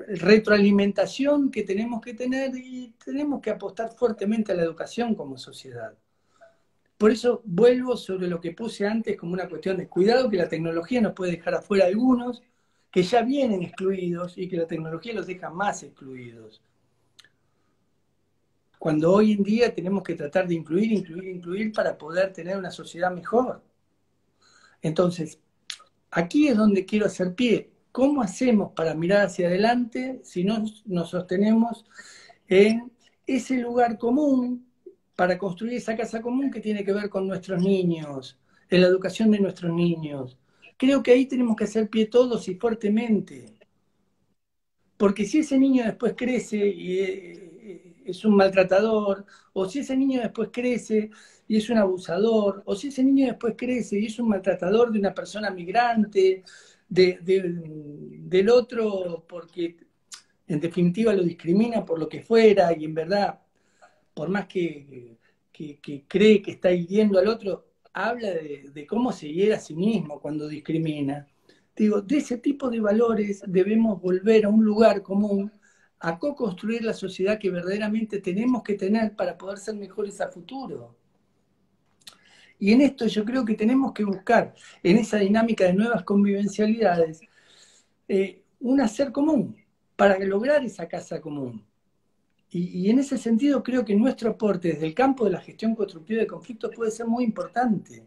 retroalimentación que tenemos que tener, y tenemos que apostar fuertemente a la educación como sociedad. Por eso vuelvo sobre lo que puse antes como una cuestión de cuidado, que la tecnología nos puede dejar afuera a algunos que ya vienen excluidos y que la tecnología los deja más excluidos. Cuando hoy en día tenemos que tratar de incluir para poder tener una sociedad mejor. Entonces, aquí es donde quiero hacer pie. ¿Cómo hacemos para mirar hacia adelante si no nos sostenemos en ese lugar común para construir esa casa común que tiene que ver con nuestros niños, en la educación de nuestros niños? Creo que ahí tenemos que hacer pie todos y fuertemente. Porque si ese niño después crece y es un maltratador, o si ese niño después crece y es un abusador, o si ese niño después crece y es un maltratador de una persona migrante, del otro porque en definitiva lo discrimina por lo que fuera, y en verdad, por más que cree que está hiriendo al otro, habla de cómo se hiere a sí mismo cuando discrimina. Digo, de ese tipo de valores debemos volver a un lugar común, a co-construir la sociedad que verdaderamente tenemos que tener para poder ser mejores a futuro. Y en esto yo creo que tenemos que buscar, en esa dinámica de nuevas convivencialidades, un hacer común para lograr esa casa común. Y en ese sentido creo que nuestro aporte desde el campo de la gestión constructiva de conflictos puede ser muy importante.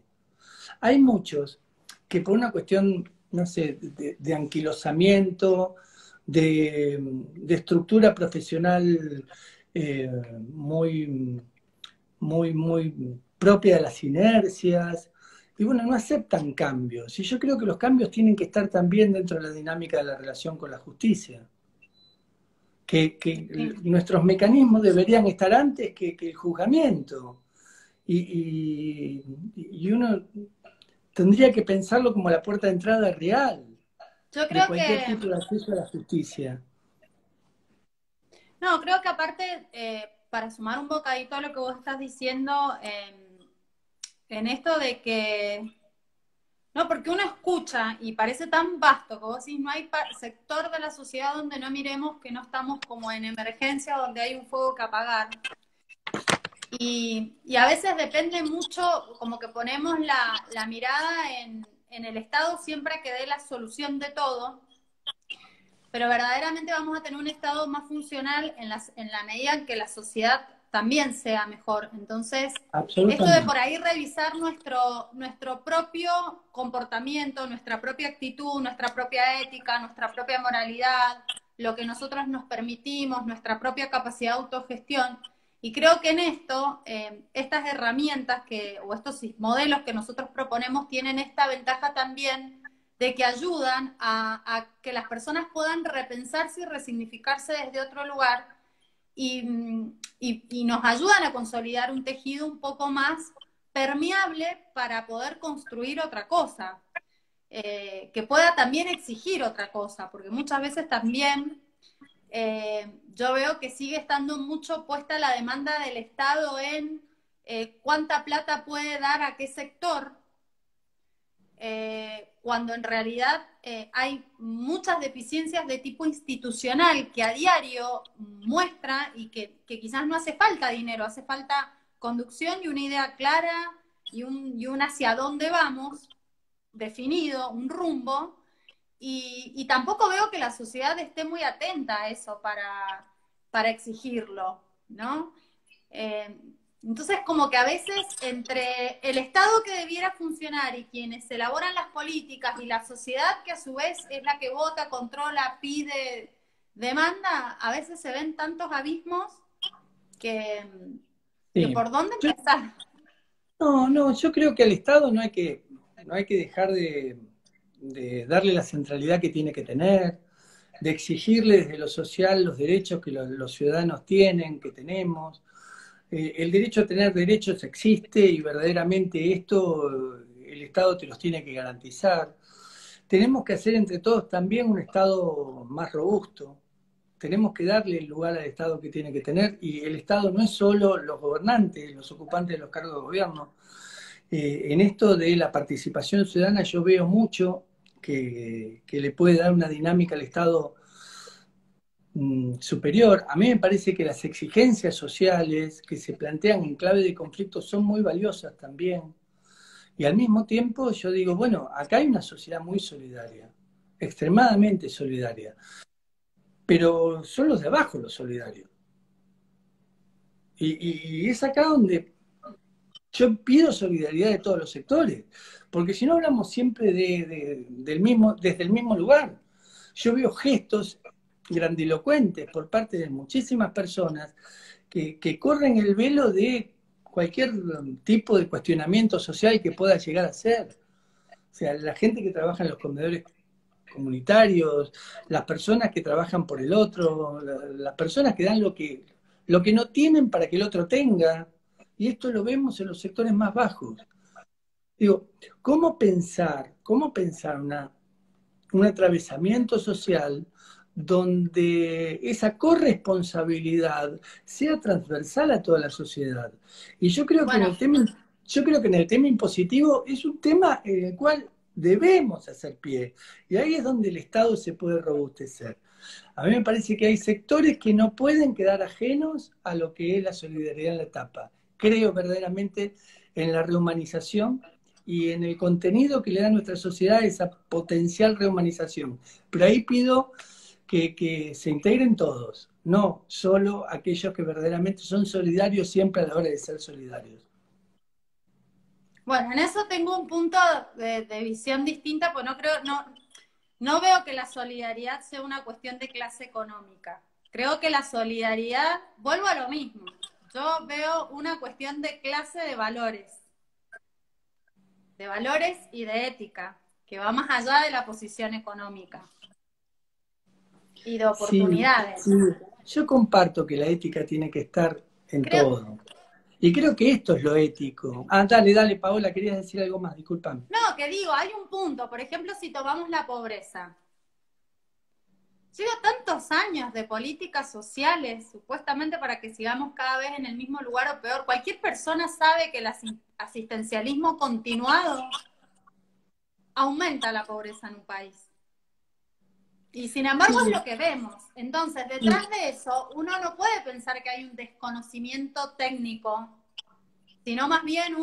Hay muchos que por una cuestión, no sé, de anquilosamiento de estructura profesional muy, muy propia de las inercias. Y bueno, no aceptan cambios. Y yo creo que los cambios tienen que estar también dentro de la dinámica de la relación con la justicia. Que nuestros mecanismos deberían estar antes que el juzgamiento. Y uno tendría que pensarlo como la puerta de entrada real Yo de creo cualquier que, tipo de acceso a la justicia. no, creo que aparte, para sumar un bocadito a lo que vos estás diciendo, en esto de que, no, porque uno escucha y parece tan vasto que vos decís, no hay sector de la sociedad donde no miremos que no estamos como en emergencia, donde hay un fuego que apagar. Y a veces depende mucho, como que ponemos la mirada en el Estado siempre que dé la solución de todo, pero verdaderamente vamos a tener un Estado más funcional en la medida en que la sociedad también sea mejor. Entonces, esto de Absolutamente. por ahí revisar nuestro propio comportamiento, nuestra propia actitud, nuestra propia ética, nuestra propia moralidad, lo que nosotros nos permitimos, nuestra propia capacidad de autogestión. Y creo que en esto, estas herramientas o estos modelos que nosotros proponemos tienen esta ventaja también de que ayudan a que las personas puedan repensarse y resignificarse desde otro lugar y nos ayudan a consolidar un tejido un poco más permeable para poder construir otra cosa, que pueda también exigir otra cosa, porque muchas veces también yo veo que sigue estando mucho puesta la demanda del Estado en cuánta plata puede dar a qué sector, cuando en realidad hay muchas deficiencias de tipo institucional que a diario muestra y que quizás no hace falta dinero, hace falta conducción y una idea clara y un hacia dónde vamos definido, un rumbo, y tampoco veo que la sociedad esté muy atenta a eso para exigirlo, ¿no? Eh, entonces, como que a veces entre el Estado que debiera funcionar y quienes elaboran las políticas y la sociedad que a su vez es la que vota, controla, pide, demanda, a veces se ven tantos abismos que, que Sí. por dónde Yo, empezar. no, yo creo que al Estado no hay que dejar de darle la centralidad que tiene que tener, de exigirle desde lo social los derechos que los ciudadanos tienen, que tenemos. El derecho a tener derechos existe y verdaderamente esto el Estado te los tiene que garantizar. Tenemos que hacer entre todos también un Estado más robusto. Tenemos que darle el lugar al Estado que tiene que tener y el Estado no es solo los gobernantes, los ocupantes de los cargos de gobierno. En esto de la participación ciudadana yo veo mucho que le puede dar una dinámica al Estado superior. A mí me parece que las exigencias sociales que se plantean en clave de conflicto son muy valiosas también. Y al mismo tiempo yo digo, bueno, acá hay una sociedad muy solidaria, extremadamente solidaria, pero son los de abajo los solidarios. Y es acá donde yo pido solidaridad de todos los sectores, porque si no hablamos siempre del mismo, desde el mismo lugar. Yo veo gestos grandilocuentes por parte de muchísimas personas que corren el velo de cualquier tipo de cuestionamiento social que pueda llegar a ser. O sea, la gente que trabaja en los comedores comunitarios, las personas que trabajan por el otro, las personas que dan lo que no tienen para que el otro tenga. Y esto lo vemos en los sectores más bajos. Digo, cómo pensar un atravesamiento social donde esa corresponsabilidad sea transversal a toda la sociedad? Y Bueno, yo creo que en el tema impositivo es un tema en el cual debemos hacer pie. Y ahí es donde el Estado se puede robustecer. A mí me parece que hay sectores que no pueden quedar ajenos a lo que es la solidaridad en la etapa. Creo verdaderamente en la rehumanización y en el contenido que le da a nuestra sociedad esa potencial rehumanización. Pero ahí pido que se integren todos, no solo aquellos que verdaderamente son solidarios siempre a la hora de ser solidarios. bueno, en eso tengo un punto de visión distinta, pues no creo, no, no veo que la solidaridad sea una cuestión de clase económica. Creo que la solidaridad, vuelvo a lo mismo, yo veo una cuestión de clase de valores y de ética, que va más allá de la posición económica y de Sí, oportunidades. sí. Yo comparto que la ética tiene que estar en Creo, todo. Y creo que esto es lo ético. Ah, dale, dale, Paola, querías decir algo más, discúlpame. no, que digo, hay un punto, por ejemplo, si tomamos la pobreza. Lleva tantos años de políticas sociales, supuestamente para que sigamos cada vez en el mismo lugar o peor. Cualquier persona sabe que el asistencialismo continuado aumenta la pobreza en un país. Y sin embargo es lo que vemos. Entonces, detrás de eso, uno no puede pensar que hay un desconocimiento técnico, sino más bien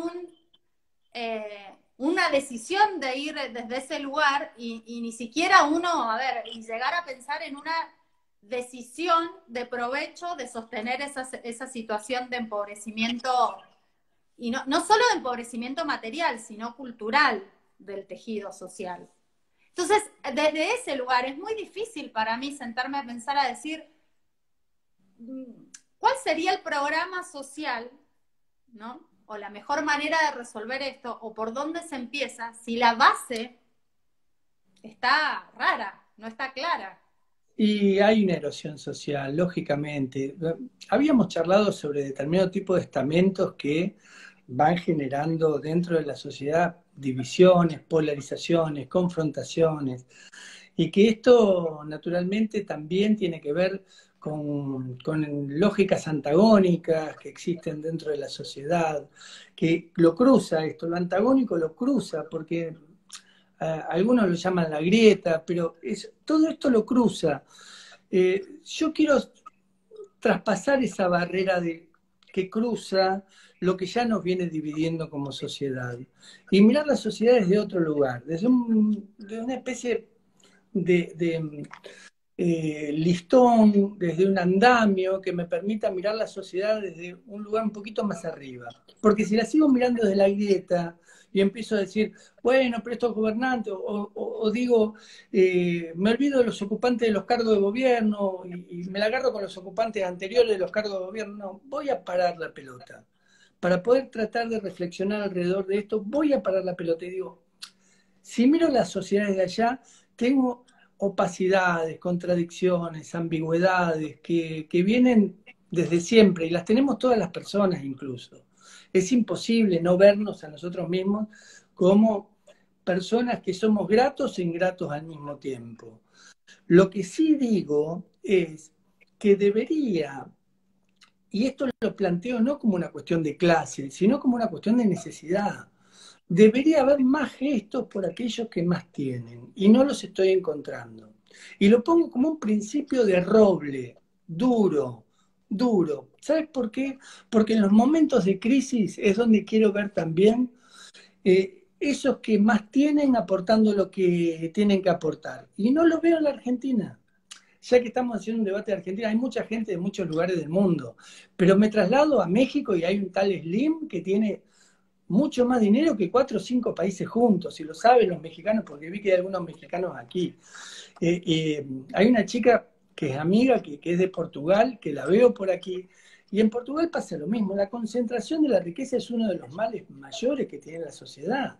una decisión de ir desde ese lugar y ni siquiera uno, a ver, y llegar a pensar en una decisión de provecho de sostener esa situación de empobrecimiento, y no solo de empobrecimiento material, sino cultural del tejido social. Entonces, desde ese lugar es muy difícil para mí sentarme a pensar, a decir, ¿cuál sería el programa social, ¿no? O la mejor manera de resolver esto, o por dónde se empieza, si la base está rara, no está clara. Y hay una erosión social, lógicamente. Habíamos charlado sobre determinado tipo de estamentos que van generando dentro de la sociedad divisiones, polarizaciones, confrontaciones, y que esto naturalmente también tiene que ver con lógicas antagónicas que existen dentro de la sociedad, que lo cruza esto, lo antagónico lo cruza, porque algunos lo llaman la grieta, pero todo esto lo cruza. Yo quiero traspasar esa barrera que cruza lo que ya nos viene dividiendo como sociedad y mirar la sociedad desde otro lugar, de una especie de listón, desde un andamio que me permita mirar la sociedad desde un lugar un poquito más arriba. Porque si la sigo mirando desde la grieta y empiezo a decir, bueno, pero estos gobernantes, o digo, me olvido de los ocupantes de los cargos de gobierno y me la agarro con los ocupantes anteriores de los cargos de gobierno, no, voy a parar la pelota. Para poder tratar de reflexionar alrededor de esto, voy a parar la pelota y digo, si miro las sociedades de allá, tengo opacidades, contradicciones, ambigüedades que vienen desde siempre y las tenemos todas las personas incluso. Es imposible no vernos a nosotros mismos como personas que somos gratos e ingratos al mismo tiempo. Lo que sí digo es que debería, y esto lo planteo no como una cuestión de clase, sino como una cuestión de necesidad. Debería haber más gestos por aquellos que más tienen y no los estoy encontrando. Y lo pongo como un principio de roble, duro, duro. ¿Sabes por qué? Porque en los momentos de crisis es donde quiero ver también esos que más tienen aportando lo que tienen que aportar. Y no lo veo en la Argentina. Ya que estamos haciendo un debate de Argentina, hay mucha gente de muchos lugares del mundo, pero me traslado a México y hay un tal Slim que tiene mucho más dinero que 4 o 5 países juntos, y lo saben los mexicanos, porque vi que hay algunos mexicanos aquí. Hay una chica que es amiga, que es de Portugal, que la veo por aquí, y en Portugal pasa lo mismo, la concentración de la riqueza es uno de los males mayores que tiene la sociedad.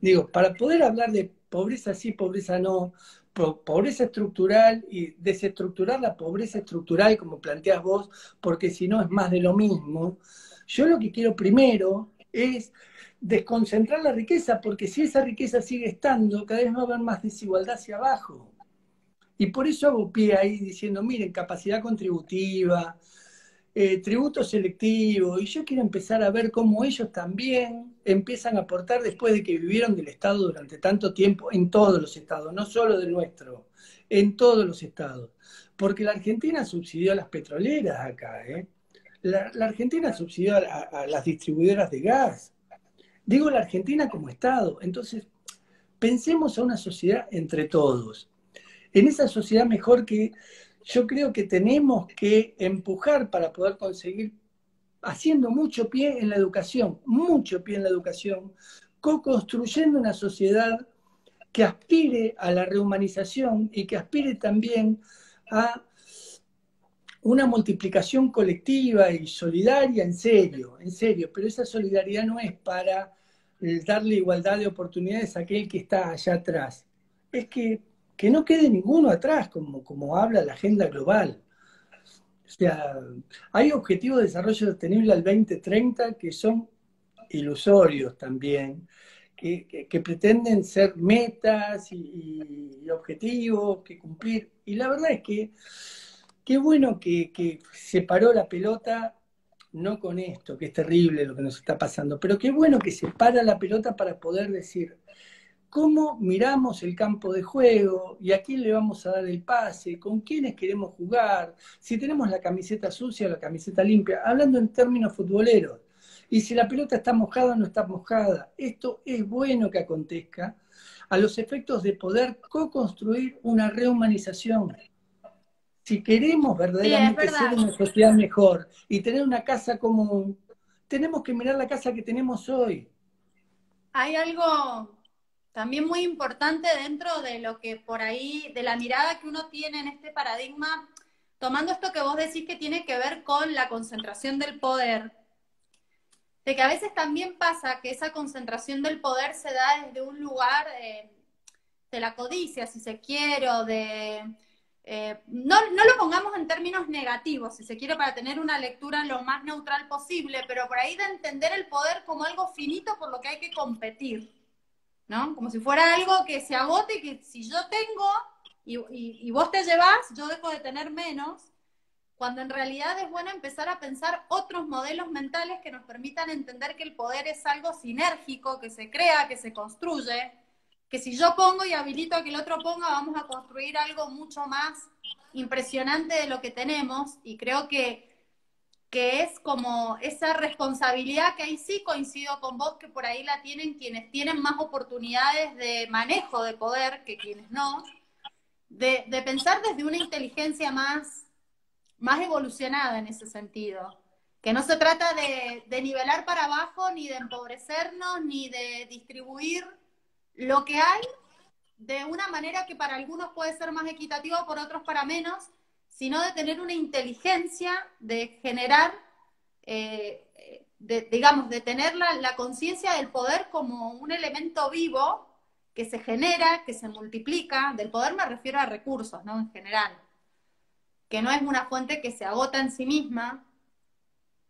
Digo, para poder hablar de pobreza sí, pobreza no, pobreza estructural y desestructurar la pobreza estructural como planteas vos, porque si no es más de lo mismo, yo lo que quiero primero es desconcentrar la riqueza, porque si esa riqueza sigue estando, cada vez va a haber más desigualdad hacia abajo. Y por eso hago pie ahí diciendo, miren, capacidad contributiva, tributo selectivo, y yo quiero empezar a ver cómo ellos también empiezan a aportar después de que vivieron del Estado durante tanto tiempo en todos los estados, no solo del nuestro, en todos los estados. Porque la Argentina subsidió a las petroleras acá, ¿eh? La Argentina subsidió a las distribuidoras de gas. Digo la Argentina como Estado. Entonces, pensemos a una sociedad entre todos. En esa sociedad mejor que yo creo que tenemos que empujar para poder conseguir, haciendo mucho pie en la educación, co-construyendo una sociedad que aspire a la rehumanización y que aspire también a una multiplicación colectiva y solidaria, en serio, pero esa solidaridad no es para darle igualdad de oportunidades a aquel que está allá atrás. Es que no quede ninguno atrás, como habla la agenda global. O sea, hay objetivos de desarrollo sostenible al 2030 que son ilusorios también, que pretenden ser metas y objetivos que cumplir. Y la verdad es que qué bueno que se paró la pelota, no con esto, que es terrible lo que nos está pasando, pero qué bueno que se para la pelota para poder decir cómo miramos el campo de juego y a quién le vamos a dar el pase, con quiénes queremos jugar, si tenemos la camiseta sucia o la camiseta limpia, hablando en términos futboleros. Y si la pelota está mojada o no está mojada. Esto es bueno que acontezca a los efectos de poder co-construir una rehumanización. Si queremos Sí, es verdaderamente ser verdad. una sociedad mejor y tener una casa común, tenemos que mirar la casa que tenemos hoy. Hay algo también muy importante dentro de lo que por ahí, de la mirada que uno tiene en este paradigma, tomando esto que vos decís que tiene que ver con la concentración del poder, de que a veces también pasa que esa concentración del poder se da desde un lugar de la codicia, si se quiere, o de... no lo pongamos en términos negativos, si se quiere, para tener una lectura lo más neutral posible, pero por ahí de entender el poder como algo finito por lo que hay que competir, ¿no? Como si fuera algo que se agote y que si yo tengo y vos te llevás, yo dejo de tener menos, cuando en realidad es bueno empezar a pensar otros modelos mentales que nos permitan entender que el poder es algo sinérgico, que se crea, que se construye, que si yo pongo y habilito a que el otro ponga, vamos a construir algo mucho más impresionante de lo que tenemos, y creo que es como esa responsabilidad que ahí sí coincido con vos, que por ahí la tienen quienes tienen más oportunidades de manejo de poder que quienes no, de pensar desde una inteligencia más evolucionada en ese sentido. Que no se trata de nivelar para abajo, ni de empobrecernos, ni de distribuir lo que hay de una manera que para algunos puede ser más equitativa, por otros para menos, sino de tener una inteligencia, de generar, digamos, de tener la conciencia del poder como un elemento vivo que se genera, que se multiplica. Del poder me refiero a recursos, ¿no? En general, que no es una fuente que se agota en sí misma,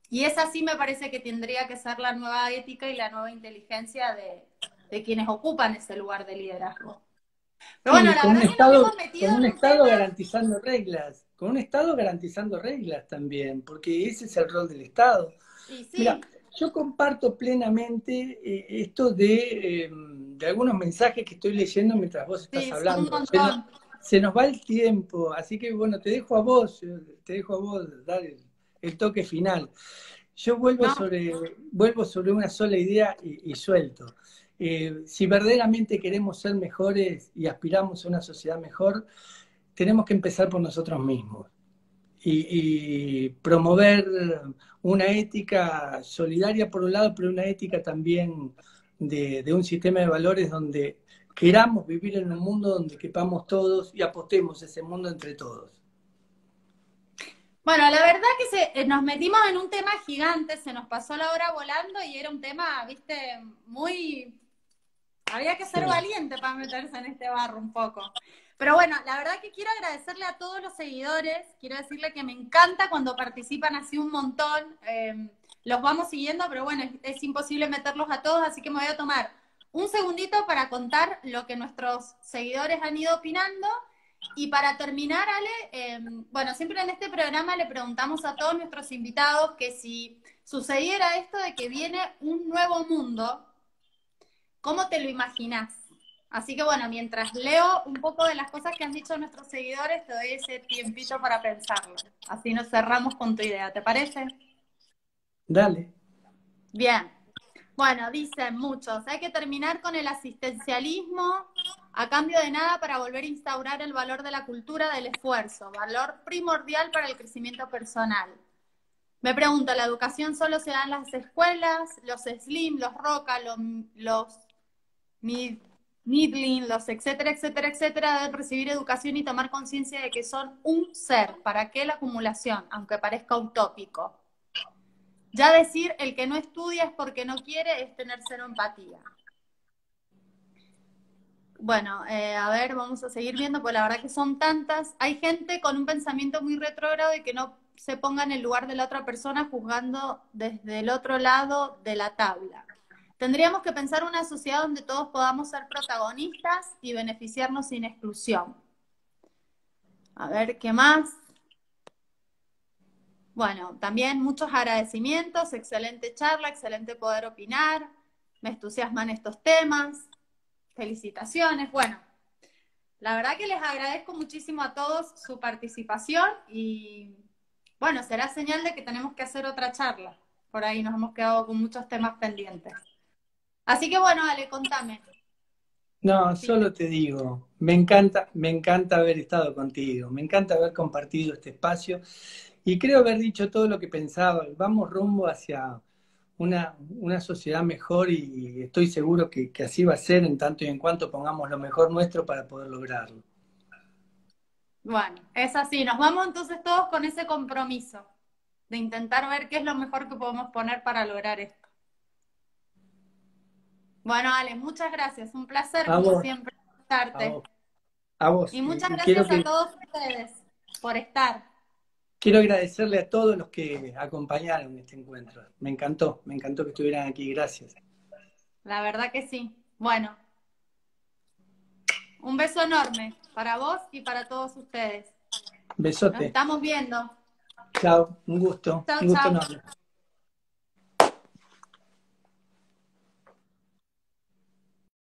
y esa sí me parece que tendría que ser la nueva ética y la nueva inteligencia de quienes ocupan ese lugar de liderazgo. Pero bueno, Sí, la verdad que nos hemos metido con un en un Estado tema, garantizando reglas, con un Estado garantizando reglas también, porque ese es el rol del Estado. y Mira, sí, yo comparto plenamente esto de algunos mensajes que estoy leyendo mientras vos estás sí, son un hablando. montón. Se nos va el tiempo, así que bueno, te dejo a vos dar el toque final. Yo No, vuelvo sobre una sola idea y suelto. Si verdaderamente queremos ser mejores y aspiramos a una sociedad mejor, tenemos que empezar por nosotros mismos y promover una ética solidaria por un lado, pero una ética también de un sistema de valores donde queramos vivir en un mundo donde quepamos todos y apostemos ese mundo entre todos. bueno, la verdad que nos metimos en un tema gigante, se nos pasó la hora volando y era un tema, viste, muy... Había que ser Sí. valiente para meterse en este barro un poco. Pero bueno, la verdad que quiero agradecerle a todos los seguidores, quiero decirle que me encanta cuando participan así un montón, los vamos siguiendo, pero bueno, es imposible meterlos a todos, así que me voy a tomar un segundito para contar lo que nuestros seguidores han ido opinando. Y para terminar, Ale, bueno, siempre en este programa le preguntamos a todos nuestros invitados que si sucediera esto de que viene un nuevo mundo, ¿cómo te lo imaginás? Así que bueno, mientras leo un poco de las cosas que han dicho nuestros seguidores, te doy ese tiempito para pensarlo. Así nos cerramos con tu idea, ¿te parece? Dale. Bien. Bueno, dicen muchos, hay que terminar con el asistencialismo a cambio de nada para volver a instaurar el valor de la cultura del esfuerzo, valor primordial para el crecimiento personal. Me pregunto, ¿la educación solo se da en las escuelas? ¿Los SLIM, los ROCA, los Midlin, los etcétera, etcétera, etcétera, deben recibir educación y tomar conciencia de que son un ser. ¿Para qué la acumulación? Aunque parezca utópico. Ya decir el que no estudia es porque no quiere es tener cero empatía. Bueno, a ver, vamos a seguir viendo, pues la verdad que son tantas. Hay gente con un pensamiento muy retrógrado y que no se ponga en el lugar de la otra persona juzgando desde el otro lado de la tabla. Tendríamos que pensar una sociedad donde todos podamos ser protagonistas y beneficiarnos sin exclusión. A ver, ¿qué más? Bueno, también muchos agradecimientos, excelente charla, excelente poder opinar, me entusiasman estos temas, felicitaciones. Bueno, la verdad que les agradezco muchísimo a todos su participación y bueno, será señal de que tenemos que hacer otra charla. Por ahí nos hemos quedado con muchos temas pendientes. Así que bueno, Ale, contame. No, Sí. solo te digo, me encanta haber estado contigo, me encanta haber compartido este espacio y creo haber dicho todo lo que pensaba. Vamos rumbo hacia una sociedad mejor y estoy seguro que así va a ser en tanto y en cuanto pongamos lo mejor nuestro para poder lograrlo. Bueno, es así. Nos vamos entonces todos con ese compromiso de intentar ver qué es lo mejor que podemos poner para lograr esto. Bueno, Ale, muchas gracias. Un placer, A como vos, siempre, a escucharte. vos, a vos. Y muchas Y quiero gracias a todos ustedes por estar. quiero agradecerle a todos los que acompañaron este encuentro. Me encantó que estuvieran aquí. Gracias. La verdad que sí. Bueno, un beso enorme para vos y para todos ustedes. Nos Besote. estamos viendo. Chao, Chao, un gusto chao. enorme.